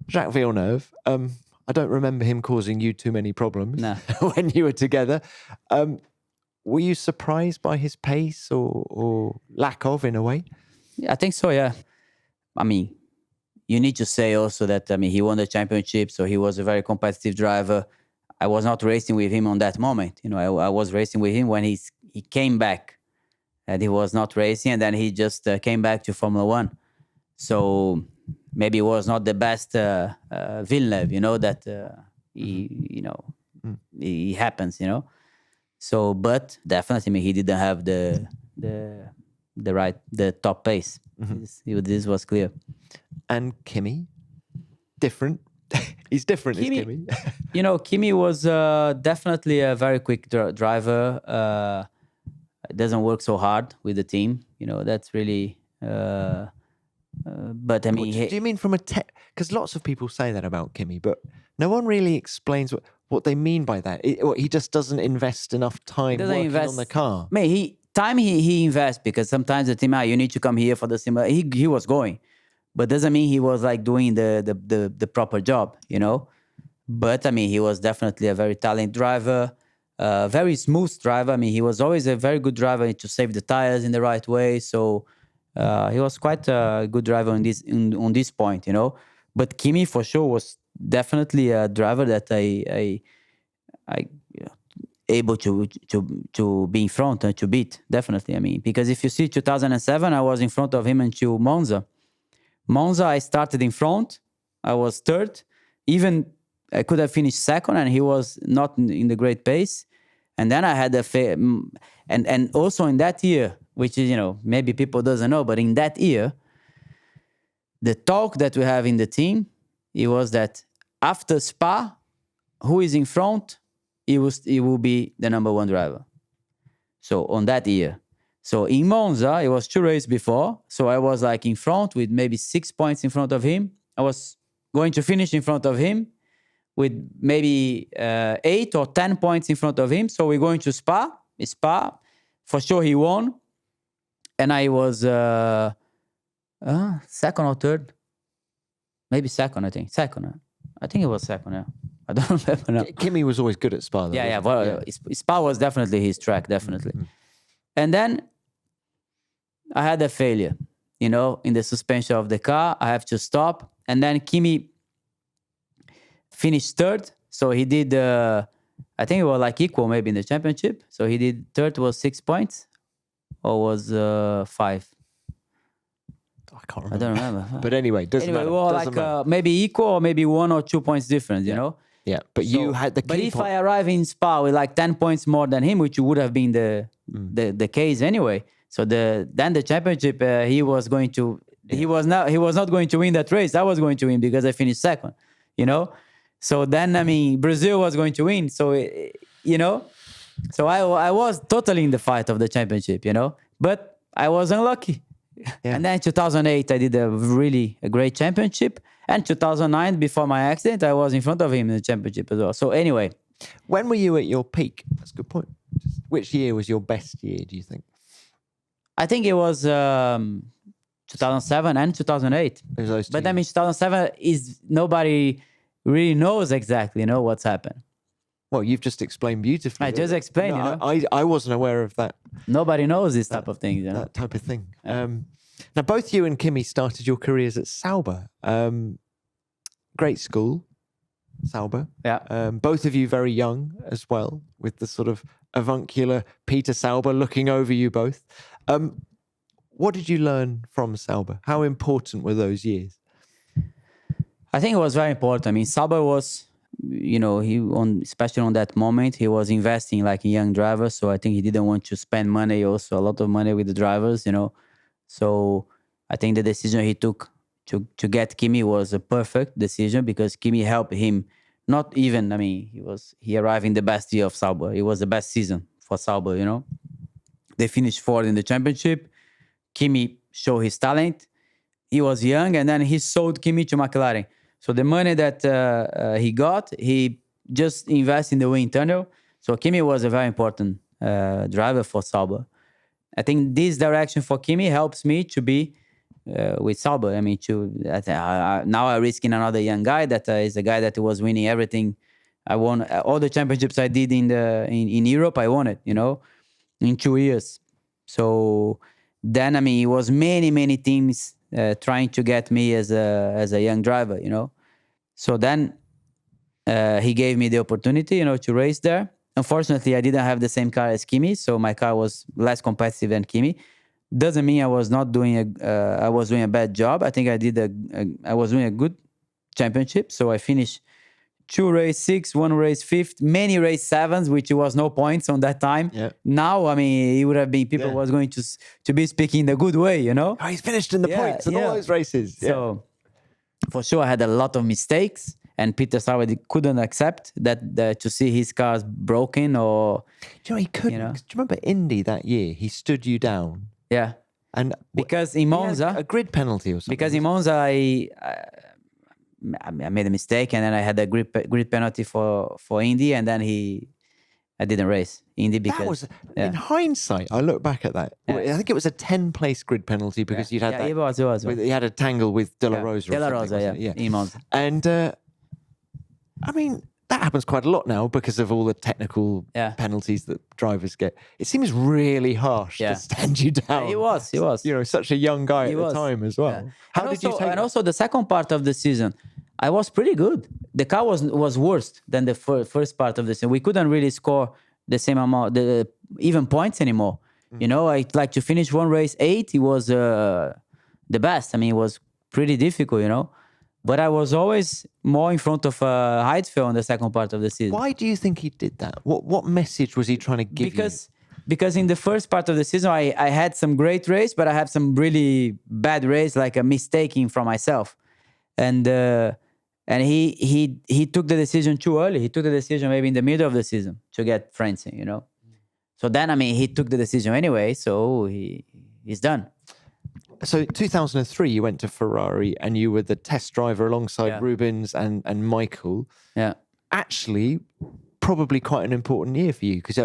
Jacques Villeneuve. I don't remember him causing you too many problems when you were together. Were you surprised by his pace or lack of, in a way?
Yeah, I think so, yeah. I mean, you need to say also that, I mean, he won the championship, so he was a very competitive driver. I was not racing with him on that moment. You know, I was racing with him when he came back. And he was not racing, and then he just came back to Formula One. So maybe it was not the best Villeneuve, you know, that he happens, you know. So, but definitely, I mean, he didn't have the top pace. Mm-hmm. This was clear.
And Kimi, different. He's different, is Kimi.
You know, Kimi was definitely a very quick driver. It doesn't work so hard with the team. You know, that's really... but I mean...
Do you mean from a... Because lots of people say that about Kimi, but no one really explains what they mean by that. He just doesn't invest enough time working on the car.
I mean, he invests because sometimes the team, you need to come here for the sim. He was going. But doesn't mean he was like doing the proper job, you know? But I mean, he was definitely a very talented driver. Very smooth driver. I mean, he was always a very good driver to save the tires in the right way. So he was quite a good driver on this point, you know. But Kimi for sure was definitely a driver that I able to be in front and to beat. Definitely, I mean, because if you see 2007, I was in front of him until Monza. Monza, I started in front. I was third. Even I could have finished second, and he was not in the great pace. And then I had and also in that year, which is, you know, maybe people doesn't know, but in that year, the talk that we have in the team, it was that after Spa, who is in front, it will be the number 1 driver. So on that year. So in Monza, it was 2 races before. So I was like in front with maybe 6 points in front of him. I was going to finish in front of him with maybe 8 or 10 points in front of him. So we're going to Spa. For sure he won. And I was second or third. Maybe second, I think. Second. I think it was second, yeah. I don't remember now.
Kimi was always good at Spa, though.
Yeah. Well, Spa was definitely his track, definitely. Mm-hmm. And then I had a failure, you know, in the suspension of the car. I have to stop. And then Kimi finished third. So he did, I think it was like equal maybe in the championship. So he did third was 6 points or was 5?
I can't remember.
I don't remember.
But anyway, doesn't matter.
Doesn't matter. Maybe equal or maybe 1 or 2 points difference, you know?
Yeah, but so, you had the key
But if I arrive in Spa with like 10 points more than him, which would have been the case anyway. So then the championship, he was going to He was not going to win that race. I was going to win because I finished second, you know? So then, I mean, Brazil was going to win. So, you know, so I was totally in the fight of the championship, you know, but I was unlucky. Yeah. And then 2008, I did a great championship. And 2009, before my accident, I was in front of him in the championship as well. So anyway.
When were you at your peak? That's a good point. Which year was your best year, do you think?
I think it was 2007 and 2008. But I mean, 2007 is nobody really knows exactly, you know, what's happened.
Well, you've just explained beautifully.
I just explained, you know.
I wasn't aware of that.
Nobody knows this type of thing. You know?
That type of thing. Yeah. Now, both you and Kimi started your careers at Sauber. Great school, Sauber.
Yeah.
Both of you very young as well, with the sort of avuncular Peter Sauber looking over you both. What did you learn from Sauber? How important were those years?
I think it was very important. I mean, Sauber was, you know, especially on that moment, he was investing like in young drivers. So I think he didn't want to spend money, also a lot of money with the drivers, you know. So I think the decision he took to get Kimi was a perfect decision because Kimi helped him. Not even, I mean, he arrived in the best year of Sauber. It was the best season for Sauber, you know. They finished fourth in the championship. Kimi showed his talent. He was young, and then he sold Kimi to McLaren. So the money that he got, he just invested in the wind tunnel. So Kimi was a very important driver for Sauber. I think this direction for Kimi helps me to be with Sauber. I mean, now I'm risking another young guy that is a guy that was winning everything. I won all the championships I did in Europe. I won it, you know, in 2 years. So then, I mean, it was many teams trying to get me as a young driver, you know. So then he gave me the opportunity, you know, to race there. Unfortunately, I didn't have the same car as Kimi, so my car was less competitive than Kimi. Doesn't mean I was not doing I was doing a bad job. I think I was doing a good championship. So I finished 2 race 6, 1 race 5th, many race 7s, which was no points on that time.
Yeah.
Now, I mean, it would have been people was going to be speaking in the good way, you know.
Oh, he's finished in the points in all those races. Yeah.
So for sure, I had a lot of mistakes, and Peter Sauber couldn't accept that to see his cars broken or.
Do you know he couldn't?
You know?
Do you remember Indy that year? He stood you down.
Yeah.
And
because in Monza,
a grid penalty or something.
Because in Monza, I made a mistake, and then I had a grid penalty for Indy, and then I didn't race Indy because
that was in hindsight. I look back at that. Yeah. I think it was a 10-place grid penalty because you'd had that.
It was.
You had a tangle with De La Rosa.
De La Rosa, in Monza.
And I mean, that happens quite a lot now because of all the technical penalties that drivers get. It seems really harsh to stand you down.
He was.
You know, such a young guy at the time as well.
Yeah.
How did you take
And also the second part of the season, I was pretty good. The car was worse than the first part of the season. We couldn't really score the same amount, even points anymore. You know, I like to finish one race 8. It was the best. I mean, it was pretty difficult, you know. But I was always more in front of Heidfeld in the second part of the season.
Why do you think he did that? What message was he trying to give you?
Because in the first part of the season, I had some great race, but I had some really bad race, like a mistaking from myself. And he took the decision too early. He took the decision maybe in the middle of the season to get Francing, you know. So then, I mean, he took the decision anyway, so he's done.
So 2003, you went to Ferrari and you were the test driver alongside Rubens and Michael.
Yeah.
Actually, probably quite an important year for you because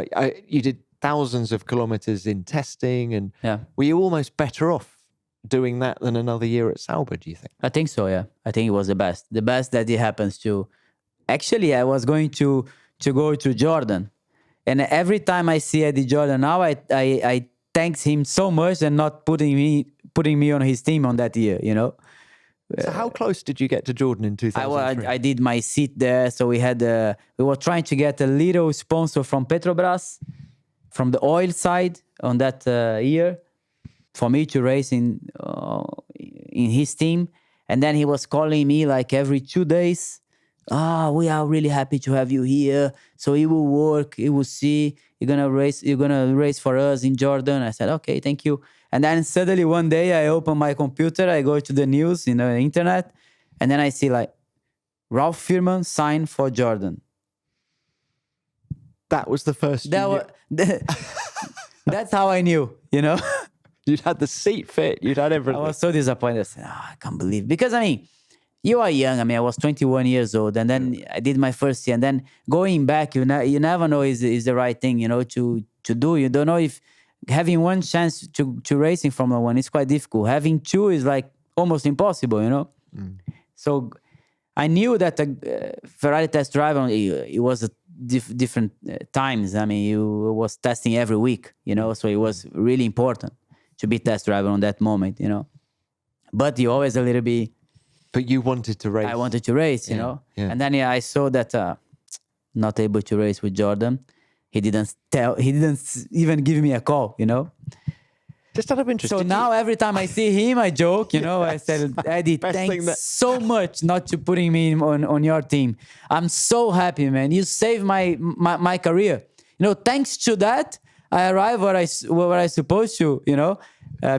you did thousands of kilometers in testing and were you almost better off doing that than another year at Sauber, do you think?
I think so, yeah. I think it was the best. The best that it happens to. Actually, I was going to go to Jordan. And every time I see Eddie Jordan now, I thanks him so much and not putting me on his team on that year, you know.
So how close did you get to Jordan in 2003?
I did my seat there. So we were trying to get a little sponsor from Petrobras, from the oil side on that year, for me to race in his team. And then he was calling me like every 2 days. we are really happy to have you here. So it will work. You will see. You're gonna race for us in Jordan. I said, okay, thank you. And then suddenly one day I open my computer, I go to the news, the internet, and then I see like Ralph Firman signed for Jordan.
That was the first.
That's how I knew,
You'd had the seat fit. You'd had everything.
I was so disappointed. I said, I can't believe. Because, you are young. I was 21 years old. And then I did my first year. And then going back, you never know is the right thing, to do. You don't know if having one chance to race in Formula One is quite difficult. Having two is like almost impossible, So I knew that Ferrari test drive, it was a different times. You was testing every week, so it was really important to be test driver on that moment, But you always a little bit.
But you wanted to race.
I wanted to race,
Yeah.
And then I saw that not able to race with Jordan. He didn't even give me a call,
Just out of interest.
So now every time I see him, I joke, I said, Eddie, thanks so much not to putting me on your team. I'm so happy, man. You saved my career. Thanks to that, I arrived where I supposed to,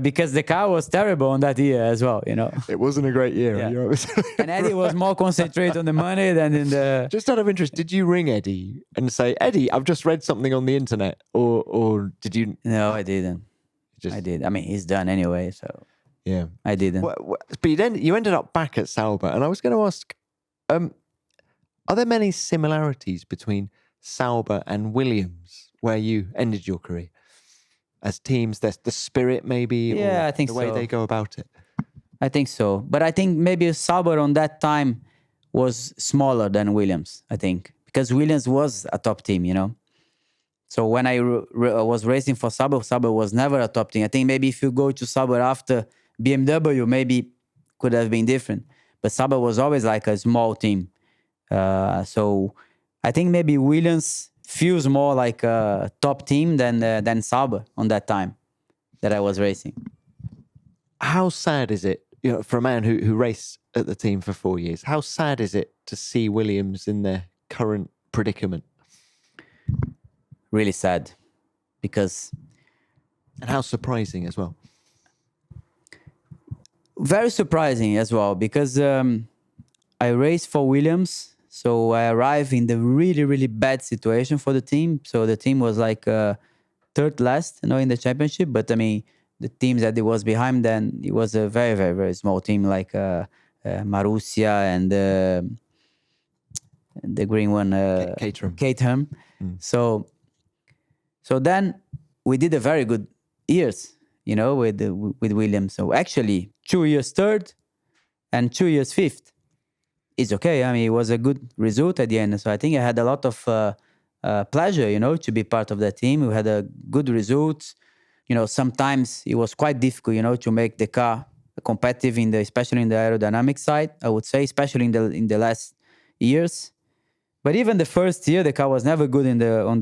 because the car was terrible on that year as well,
It wasn't a great year.
Yeah. And Eddie was more concentrated on the money than in the...
Just out of interest, did you ring Eddie and say, Eddie, I've just read something on the internet? Or did you...
No, I didn't. I did. He's done anyway, so...
Yeah.
I didn't.
But you ended up back at Sauber, and I was going to ask, are there many similarities between Sauber and Williams where you ended your career? As teams, there's the spirit maybe?
Yeah,
or
I think
the way they go about it?
I think so. But I think maybe Sauber on that time was smaller than Williams, I think. Because Williams was a top team, So when I was racing for Sauber, Sauber was never a top team. I think maybe if you go to Sauber after BMW, maybe could have been different. But Sauber was always like a small team. So I think maybe Williams feels more like a top team than Sauber on that time that I was racing.
How sad is it, for a man who raced at the team for 4 years, how sad is it to see Williams in their current predicament?
Really sad, because...
And how surprising as well.
Very surprising as well, because I raced for Williams, so I arrived in the really, really bad situation for the team. So the team was like third last, in the championship. But the teams that it was behind then, it was a very, very, very small team like Marussia and the green one, Caterham. So then we did a very good years, with Williams. So actually 2 years third and 2 years fifth is okay. It was a good result at the end. So I think I had a lot of pleasure, to be part of that team. We had a good results. Sometimes it was quite difficult, to make the car competitive especially in the aerodynamic side, I would say, especially in the last years. But even the first year, the car was never good on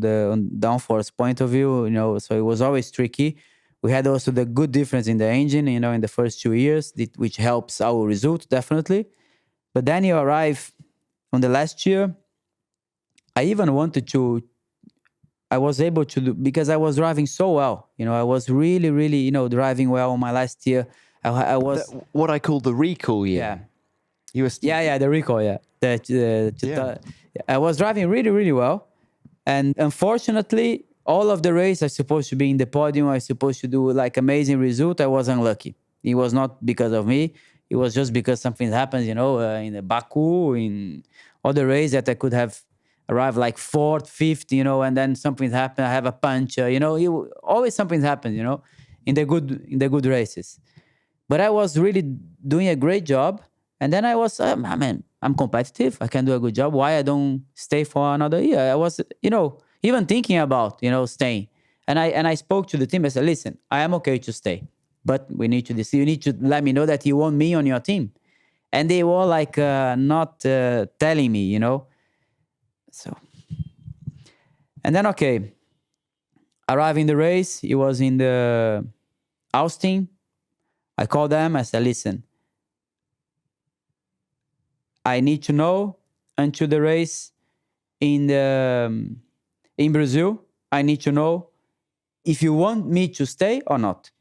downforce point of view, so it was always tricky. We had also the good difference in the engine, in the first 2 years, which helps our result, definitely. But then you arrive on the last year, I even wanted to, I was able to do, because I was driving so well, I was really, really, driving well on my last year. I was...
What I call the recall year.
Yeah.
You were
the recall, yeah. I was driving really, really well. And unfortunately, all of the race, I supposed to be in the podium. I was supposed to do like amazing result. I was unlucky. It was not because of me. It was just because something happened, in the Baku, in other races that I could have arrived like fourth, fifth, and then something happened. I have a punch, always something happens, in the good races. But I was really doing a great job. And then I was, I'm competitive. I can do a good job. Why I don't stay for another year? I was, even thinking about, staying. And I spoke to the team. I said, listen, I am okay to stay, but we need to decide. You need to let me know that you want me on your team. And they were like not telling me, So, and then, okay, arrived in the race. It was in the Austin. I called them. I said, listen, I need to know until the race in Brazil. I need to know if you want me to stay or not.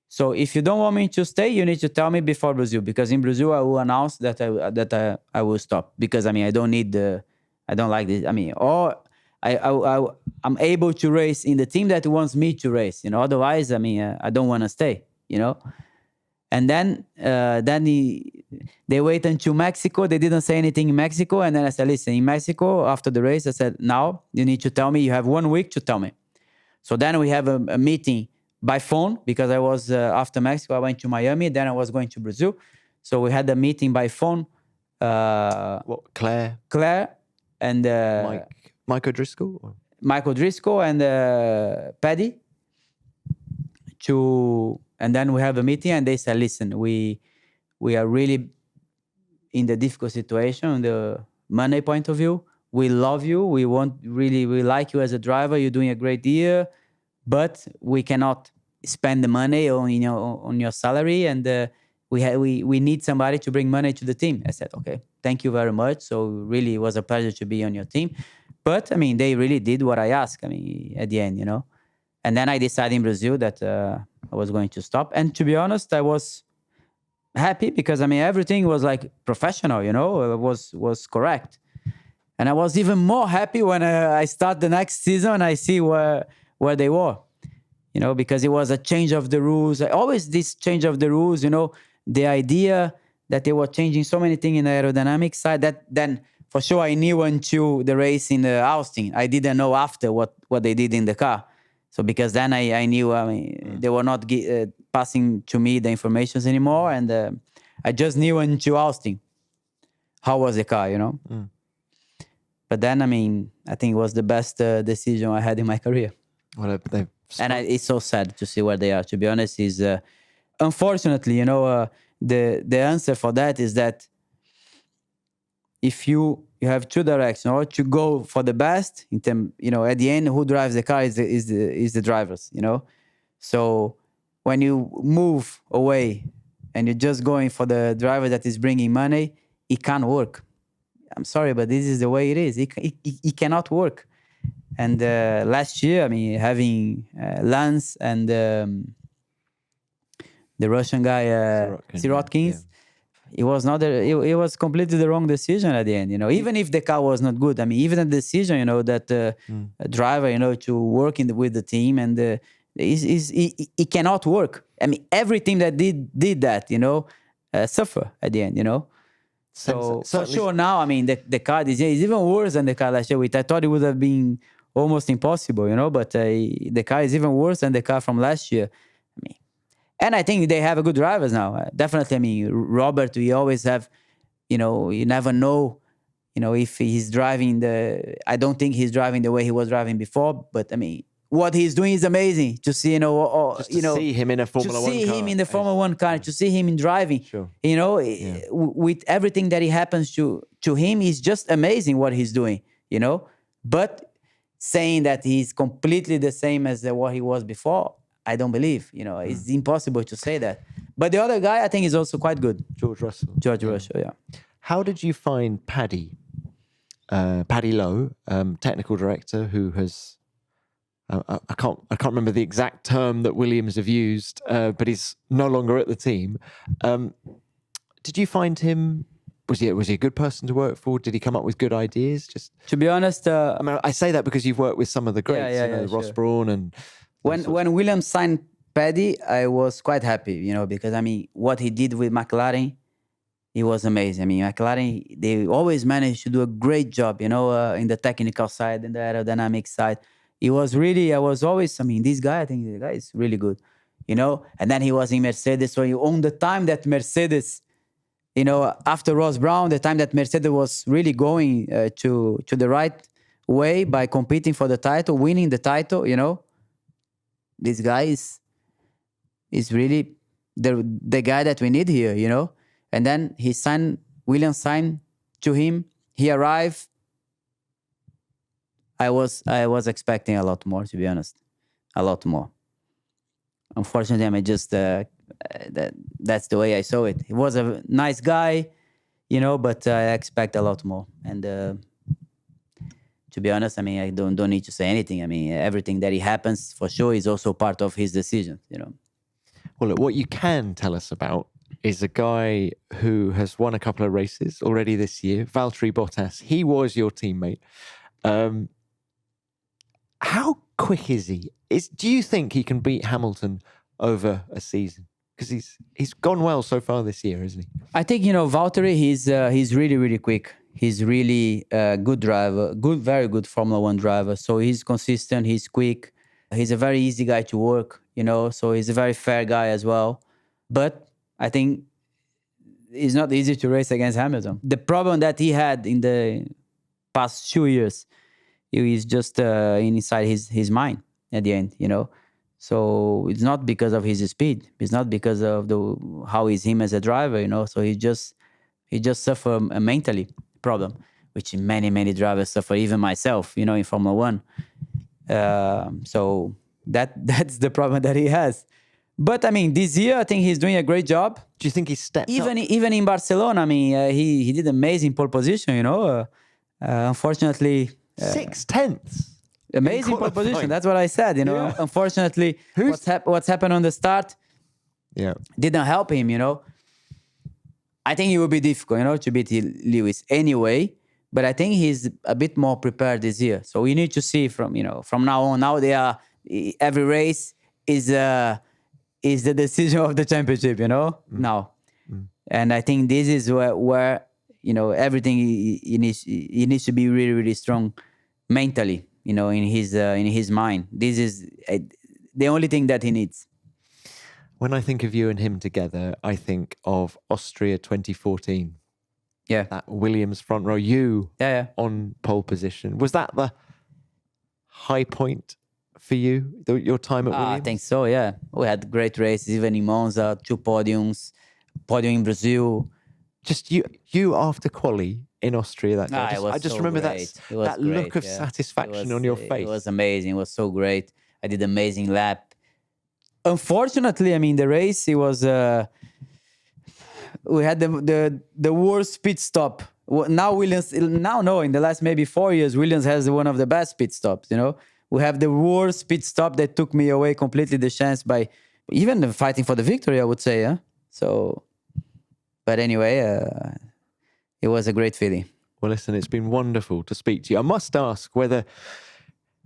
So if you don't want me to stay, you need to tell me before Brazil, because in Brazil I will announce that I will stop, because I mean I don't like this. I mean, or I'm able to race in the team that wants me to race. You know, otherwise I mean I don't want to stay. You know, and then they wait until Mexico. They didn't say anything in Mexico, and then I said, listen, in Mexico after the race, I said, now you need to tell me. You have 1 week to tell me. So then we have a meeting by phone, because I was after Mexico, I went to Miami, then I was going to Brazil. So we had a meeting by phone.
Claire
and
Mike O'Driscoll? Or?
Michael Driscoll and Paddy. And then we have a meeting, and they said, listen, we are really in the difficult situation, in the money point of view. We love you. We like you as a driver. You're doing a great year, but we cannot spend the money on your salary, and we need somebody to bring money to the team. I said, okay, thank you very much. So really, it was a pleasure to be on your team. But I mean, they really did what I asked. I mean, at the end, you know. And then I decided in Brazil that I was going to stop. And to be honest, I was happy, because I mean everything was like professional, you know, it was correct. And I was even more happy when I start the next season and I see where they were, you know, because it was a change of the rules. Always this change of the rules, you know, the idea that they were changing so many things in the aerodynamic side, that then for sure I knew until the race in the Austin. I didn't know after what they did in the car. So because then I knew, I mean, they were not passing to me the informations anymore, and I just knew until Austin how was the car, you know. But then, I mean, I think it was the best decision I had in my career.
Well,
It's so sad to see where they are. To be honest, is unfortunately, you know, the answer for that is that if you have two directions, or to go for the best in term, you know, at the end, who drives the car is the drivers, you know. So when you move away and you're just going for the driver that is bringing money, it can't work. I'm sorry, but this is the way it is. It cannot work. And last year, I mean, having Lance and the Russian guy, Sirotkin, it was not it was completely the wrong decision at the end, you know. Even if the car was not good, I mean, even the decision, you know, that driver, you know, to work with the team, and it cannot work. I mean, every team that did that, you know, suffer at the end, you know. So for sure now, I mean, the car is even worse than the car last year. I thought it would have been almost impossible, you know, but the car is even worse than the car from last year. I mean, and I think they have a good drivers now. Definitely, I mean, Robert, we always have, you know, you never know, you know, if he's driving I don't think he's driving the way he was driving before, but I mean, what he's doing is amazing to see, you know,
see him in a Formula 1 car.
To see him in the Formula 1 car, to see him in driving,
sure.
You know, with everything that happens to him, it's just amazing what he's doing, you know. But saying that he's completely the same as what he was before, I don't believe, you know, it's impossible to say that. But the other guy, I think, is also quite good.
George Russell,
yeah.
How did you find Paddy Lowe, technical director, who has... I can't remember the exact term that Williams have used, but he's no longer at the team. Did you find him? Was he a good person to work for? Did he come up with good ideas? Just
to be honest,
I mean, I say that because you've worked with some of the greats, Ross Brawn and
when Williams signed Paddy, I was quite happy, you know, because I mean, what he did with McLaren, it was amazing. I mean, McLaren, they always managed to do a great job, you know, in the technical side and the aerodynamic side. It was really, I was always, I mean, this guy, I think the guy is really good, you know. And then he was in Mercedes. So on the time that Mercedes, you know, after Ross Brawn, the time that Mercedes was really going to the right way by competing for the title, winning the title, you know, this guy is really the guy that we need here, you know. And then Williams signed to him. He arrived. I was expecting a lot more, to be honest, a lot more. Unfortunately, I mean, just that's the way I saw it. He was a nice guy. but I expect a lot more. And to be honest, I mean, I don't need to say anything. I mean, everything that happens for sure is also part of his decision.
Well, look, what you can tell us about is a guy who has won a couple of races already this year, Valtteri Bottas. He was your teammate. How quick is he? Do you think he can beat Hamilton over a season? Because he's gone well so far this year, isn't he?
I think, Valtteri, he's really, really quick. He's really a good driver, very good Formula One driver. So he's consistent, he's quick. He's a very easy guy to work, so he's a very fair guy as well. But I think it's not easy to race against Hamilton. The problem that he had in the past 2 years is just inside his mind at the end, So it's not because of his speed. It's not because of how he's him as a driver, So he just suffer a mentally problem, which many drivers suffer, even myself, in Formula One. So that's the problem that he has. But I mean, this year I think he's doing a great job.
Do you think he's stepped up?
Even in Barcelona, I mean, he did amazing pole position. Unfortunately,
6/10.
Amazing pole position. That's what I said.
Yeah.
Unfortunately, what's happened on the start, didn't help him. I think it will be difficult, to beat Lewis anyway. But I think he's a bit more prepared this year. So we need to see from now on. Now every race is the decision of the championship. Now, and I think this is where everything he needs to be really, really strong mentally. In his mind. This is the only thing that he needs.
When I think of you and him together, I think of Austria 2014.
Yeah.
That Williams front row, you on pole position. Was that the high point for you, your time at Williams?
I think so, yeah. We had great races, even in Monza, 2 podiums, podium in Brazil.
Just you after quali in Austria that day. I just remember
great.
that look of satisfaction on your face.
It was amazing. It was so great. I did an amazing lap. Unfortunately, I mean, the race, it was... we had the worst pit stop. Now in the last maybe 4 years, Williams has one of the best pit stops, We have the worst pit stop that took me away completely the chance by even fighting for the victory, I would say, yeah? So... But anyway, it was a great feeling.
Well, listen, it's been wonderful to speak to you. I must ask whether,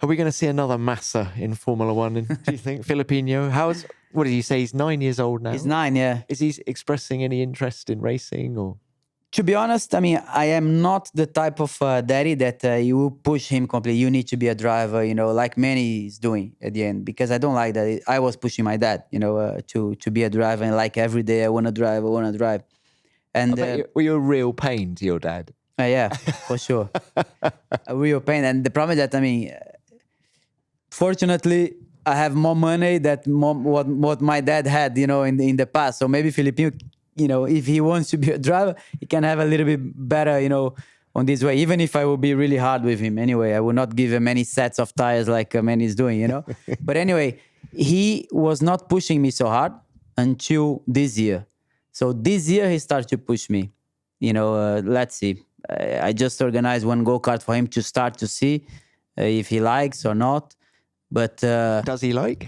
are we going to see another Massa in Formula One? And do you think, Filipino, what did you say? He's 9 years old now?
He's 9, yeah.
Is he expressing any interest in racing or?
To be honest, I mean, I am not the type of daddy that you will push him completely. You need to be a driver, like many is doing at the end, because I don't like that. I was pushing my dad, to be a driver, and like every day I want to drive. And
were you a real pain to your dad?
Yeah, for sure. A real pain. And the problem is that, I mean, fortunately, I have more money than what my dad had, in the past. So maybe Filipino, if he wants to be a driver, he can have a little bit better, on this way. Even if I will be really hard with him anyway, I will not give him any sets of tires like Manny is doing, But anyway, he was not pushing me so hard until this year. So this year he started to push me. Let's see. I just organized one go-kart for him to start to see if he likes or not. But
does he like?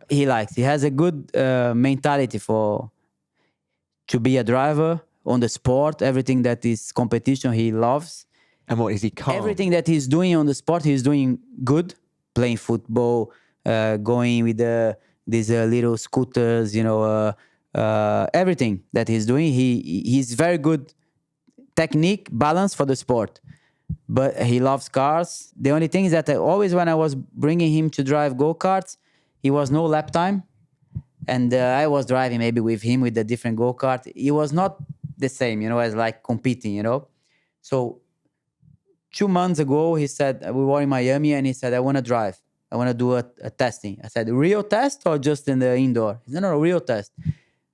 He likes. He has a good mentality to be a driver on the sport. Everything that is competition, he loves.
And what is he calm?
Everything that he's doing on the sport, he's doing good. Playing football, going with these little scooters, everything that he's doing. He's very good technique, balance for the sport. But he loves cars. The only thing is that always when I was bringing him to drive go-karts, he was no lap time. And I was driving maybe with him with a different go-kart. It was not the same, as like competing, So 2 months ago, he said, we were in Miami, and he said, I want to drive. I want to do a testing. I said, real test or just in the indoor? He said, no, real test.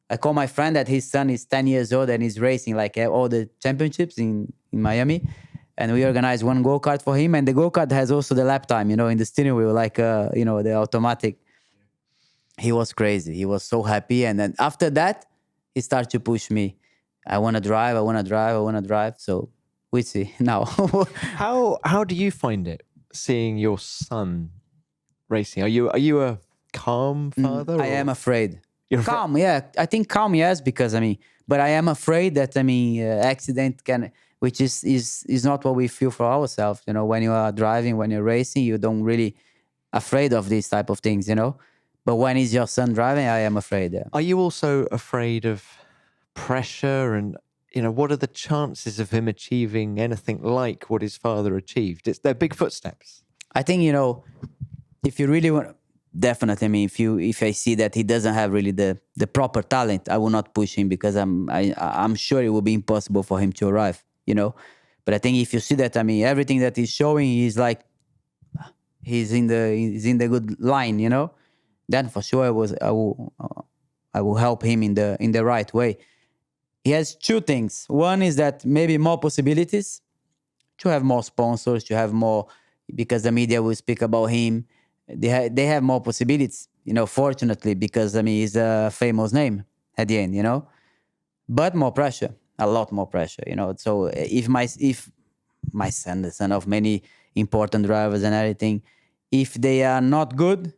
I called my friend that his son is 10 years old and he's racing like all the championships in Miami. And we organized one go-kart for him. And the go-kart has also the lap time, in the steering wheel, like, the automatic. He was crazy. He was so happy. And then after that, he started to push me. I want to drive. So we see now.
How do you find it seeing your son racing? Are you a calm father?
I am afraid.
You're
Calm, yeah. I think calm, yes, because but I am afraid that accident can, which is not what we feel for ourselves. When you are driving, when you're racing, you don't really afraid of these type of things. But when it's your son driving, I am afraid. Yeah.
Are you also afraid of pressure and what are the chances of him achieving anything like what his father achieved? They're big footsteps.
I think if you really want, definitely. If I see that he doesn't have really the proper talent, I will not push him because I'm sure it will be impossible for him to arrive. But I think if you see that everything that he's showing is like he's in the good line. Then for sure I will help him in the right way. He has two things. One is that maybe more possibilities to have more sponsors, to have more, because the media will speak about him. They have more possibilities, fortunately, because he's a famous name at the end, but more pressure, a lot more pressure, So if my son, the son of many important drivers and everything, if they are not good,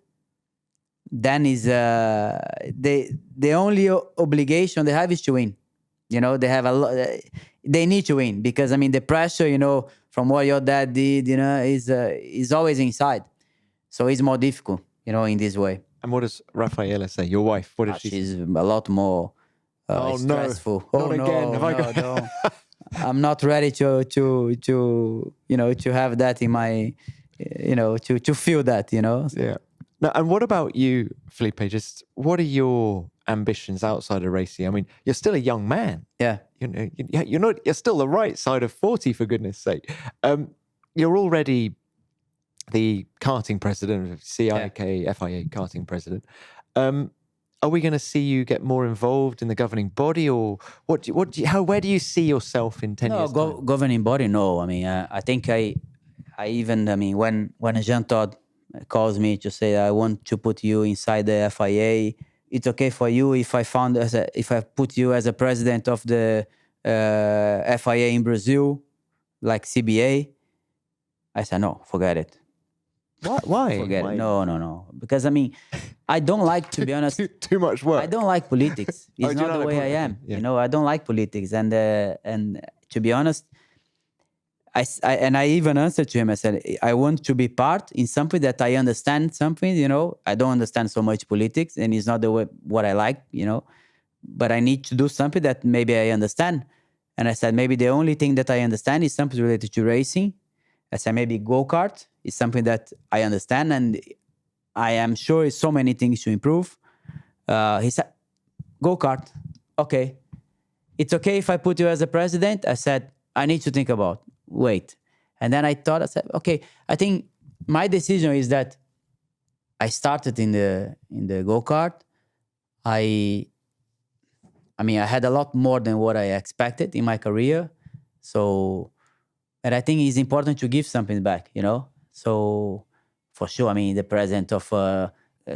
then is the only obligation they have is to win. They have they need to win because the pressure, from what your dad did, is always inside. So it's more difficult, in this way.
And what does Rafaela say? Your wife? What did she say?
She's a lot more stressful.
Not again. Have I got...
no. I'm not ready to have that in my, to feel that,
Yeah. Now, and what about you, Felipe? Just what are your ambitions outside of racing? You're still a young man.
Yeah.
You're still the right side of 40, for goodness sake. You're already the karting president of CIK, FIA karting president. Are we going to see you get more involved in the governing body, or where do you see yourself in 10 years' time?
Governing body, no. I think I even, when Jean Todt calls me to say, I want to put you inside the FIA, it's okay for you if I put you as a president of the FIA in Brazil, like CBA? I said, no, forget it.
Why?
Forget it. No. Because I don't like, to be honest.
Too much work.
I don't like politics. It's not the way I am.
Yeah.
I don't like politics. And to be honest, I even answered to him. I said, I want to be part in something that I understand something. I don't understand so much politics, and it's not the way what I like. But I need to do something that maybe I understand. And I said, maybe the only thing that I understand is something related to racing. I said, maybe go-kart is something that I understand, and I am sure it's so many things to improve. He said, go-kart, okay. It's okay if I put you as a president? I said, I need to think about, wait. And then I said, okay, I think my decision is that I started in the go-kart. I had a lot more than what I expected in my career. So, and I think it's important to give something back, So, for sure, the president of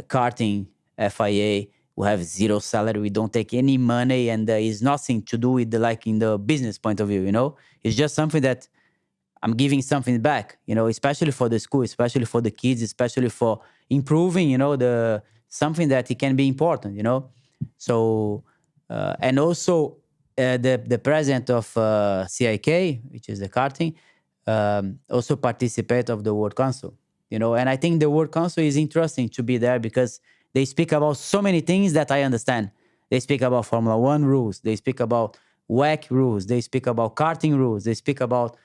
karting FIA, we have zero salary. We don't take any money, and it's nothing to do with in the business point of view, It's just something that I'm giving something back, especially for the school, especially for the kids, especially for improving, something that it can be important, So, and also the president of CIK, which is the karting, also participate of the World Council, And I think the World Council is interesting to be there because they speak about so many things that I understand. They speak about Formula 1 rules. They speak about WEC rules. They speak about karting rules. They speak about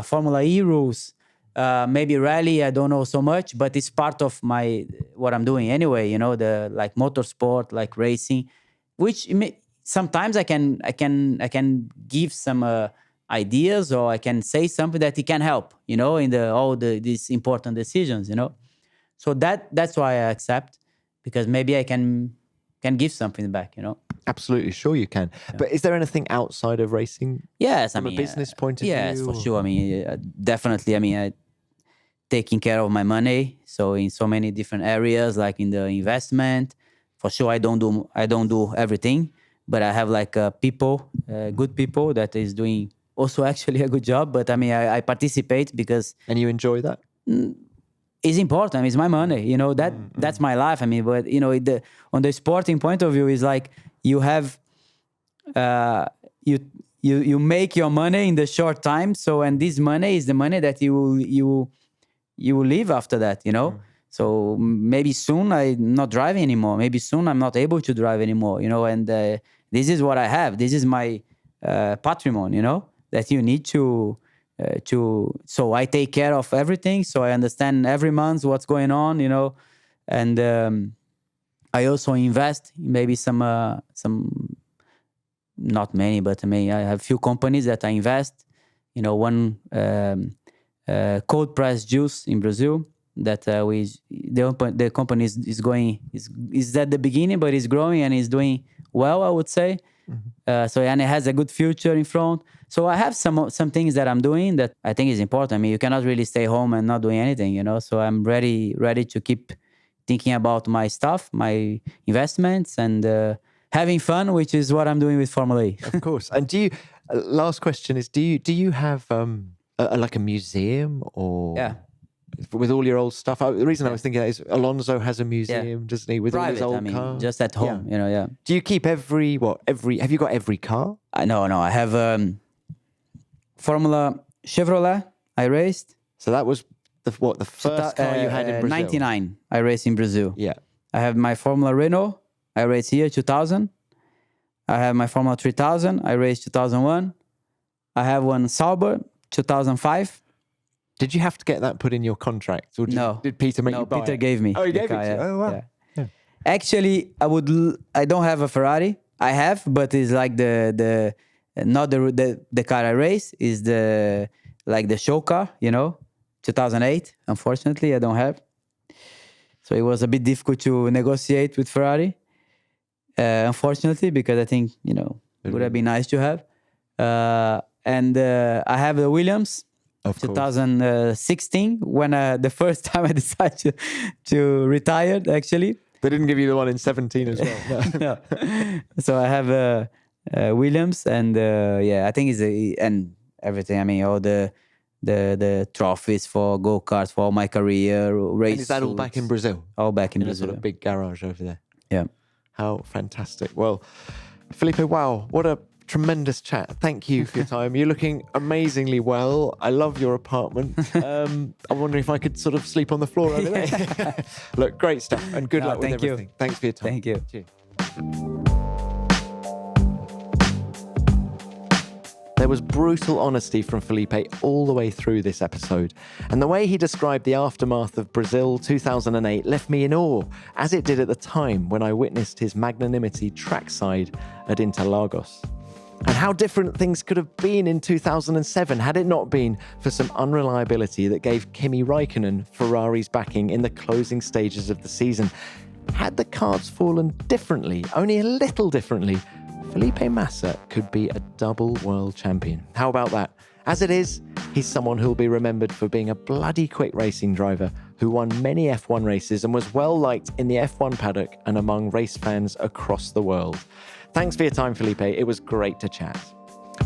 Formula E rules. Maybe rally, I don't know so much, but it's part of what I'm doing anyway, the motorsport, racing, which sometimes I can give some ideas, or I can say something that it can help, in these important decisions, So that's why I accept, because maybe I can give something back,
Absolutely, sure you can. Yeah. But is there anything outside of racing?
Yes,
from a business point of view?
Yes, for sure. Definitely. Taking care of my money. So in so many different areas, like in the investment, for sure I don't do everything, but I have like people, good people that is doing also actually a good job. But I mean, I participate because
And you enjoy that?
it's important. I mean, it's my money, you know, that's my life. I mean, but you know, on the sporting point of view, is like you have, you make your money in the short time. So, and this money is the money that you will live after that, you know? So maybe soon I'm not driving anymore. Maybe soon I'm not able to drive anymore, you know? And this is what I have. This is my patrimony, you know, that you need to, so I take care of everything. So I understand every month what's going on, you know? And I also invest in maybe some, not many, but I mean, I have few companies that I invest, you know, one cold press juice in Brazil that the company is at the beginning, but is growing and is doing well, I would say. So, and it has a good future in front. So I have some things that I'm doing that I think is important. I mean, you cannot really stay home and not doing anything, you know? So I'm ready to keep thinking about my stuff, my investments, and having fun, which is what I'm doing with Formula E.
Of course. And do you, last question is, do you have like a museum or...
Yeah.
With all your old stuff? The reason I was thinking that is Alonso has a museum, doesn't he? With
private,
all his old cars.
just at home, you know, yeah.
Do you keep have you got every car?
No, I have Formula Chevrolet I raced.
So that was the first car you had in Brazil?
99 I raced in Brazil.
Yeah.
I have my Formula Renault I raced here, 2000. I have my Formula 3000 I raced 2001. I have one Sauber, 2005.
Did you have to get that put in your contract? Or
No.
Did Peter make you buy
Peter
it?
gave me.
Oh, he gave
car,
it to you? Oh, wow. Yeah.
Actually, I don't have a Ferrari. I have, but it's like not the car I race, is the show car, you know, 2008. Unfortunately, I don't have. So it was a bit difficult to negotiate with Ferrari, unfortunately, because I think, you know, it would have been nice to have. And I have the Williams. Of 2016, when the first time I decided to retire, actually.
They didn't give you the one in 17 as well.
No. So I have Williams, and I think and everything. I mean, all the trophies for go-karts for all my career, race.
And is that all back in Brazil?
All back in Brazil.
A sort of big garage over there.
Yeah.
How fantastic. Well, Felipe, wow, what a tremendous chat. Thank you for your time. You're looking amazingly well. I love your apartment. I'm wondering if I could sort of sleep on the floor over there. Look, great stuff, and good luck with everything. Thanks for your time.
Thank you.
Cheers. There was brutal honesty from Felipe all the way through this episode, and the way he described the aftermath of Brazil 2008 left me in awe, as it did at the time when I witnessed his Magnanimity trackside at Interlagos. And how different things could have been in 2007 had it not been for some unreliability that gave Kimi Räikkönen Ferrari's backing in the closing stages of the season. Had the cards fallen differently, only a little differently, Felipe Massa could be a double world champion. How about that? As it is, he's someone who'll be remembered for being a bloody quick racing driver who won many F1 races and was well liked in the F1 paddock and among race fans across the world. Thanks for your time, Felipe. It was great to chat.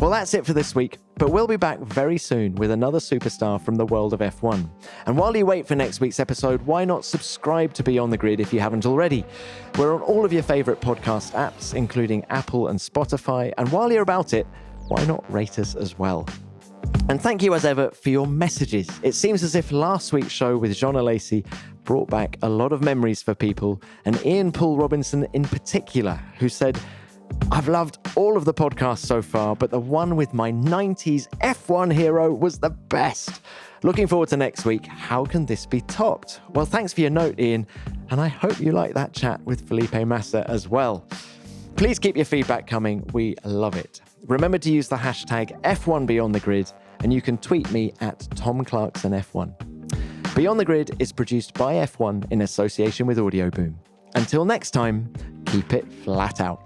Well, that's it for this week, but we'll be back very soon with another superstar from the world of F1. And while you wait for next week's episode, why not subscribe to Beyond the Grid if you haven't already? We're on all of your favourite podcast apps, including Apple and Spotify. And while you're about it, why not rate us as well? And thank you as ever for your messages. It seems as if last week's show with Jean Alesi brought back a lot of memories for people, and Ian Paul Robinson in particular, who said, "I've loved all of the podcasts so far, but the one with my 90s F1 hero was the best. Looking forward to next week. How can this be topped?" Well, thanks for your note, Ian, and I hope you like that chat with Felipe Massa as well. Please keep your feedback coming. We love it. Remember to use the hashtag F1BeyondTheGrid, and you can tweet me at TomClarksonF1. Beyond the Grid is produced by F1 in association with Audio Boom. Until next time, keep it flat out.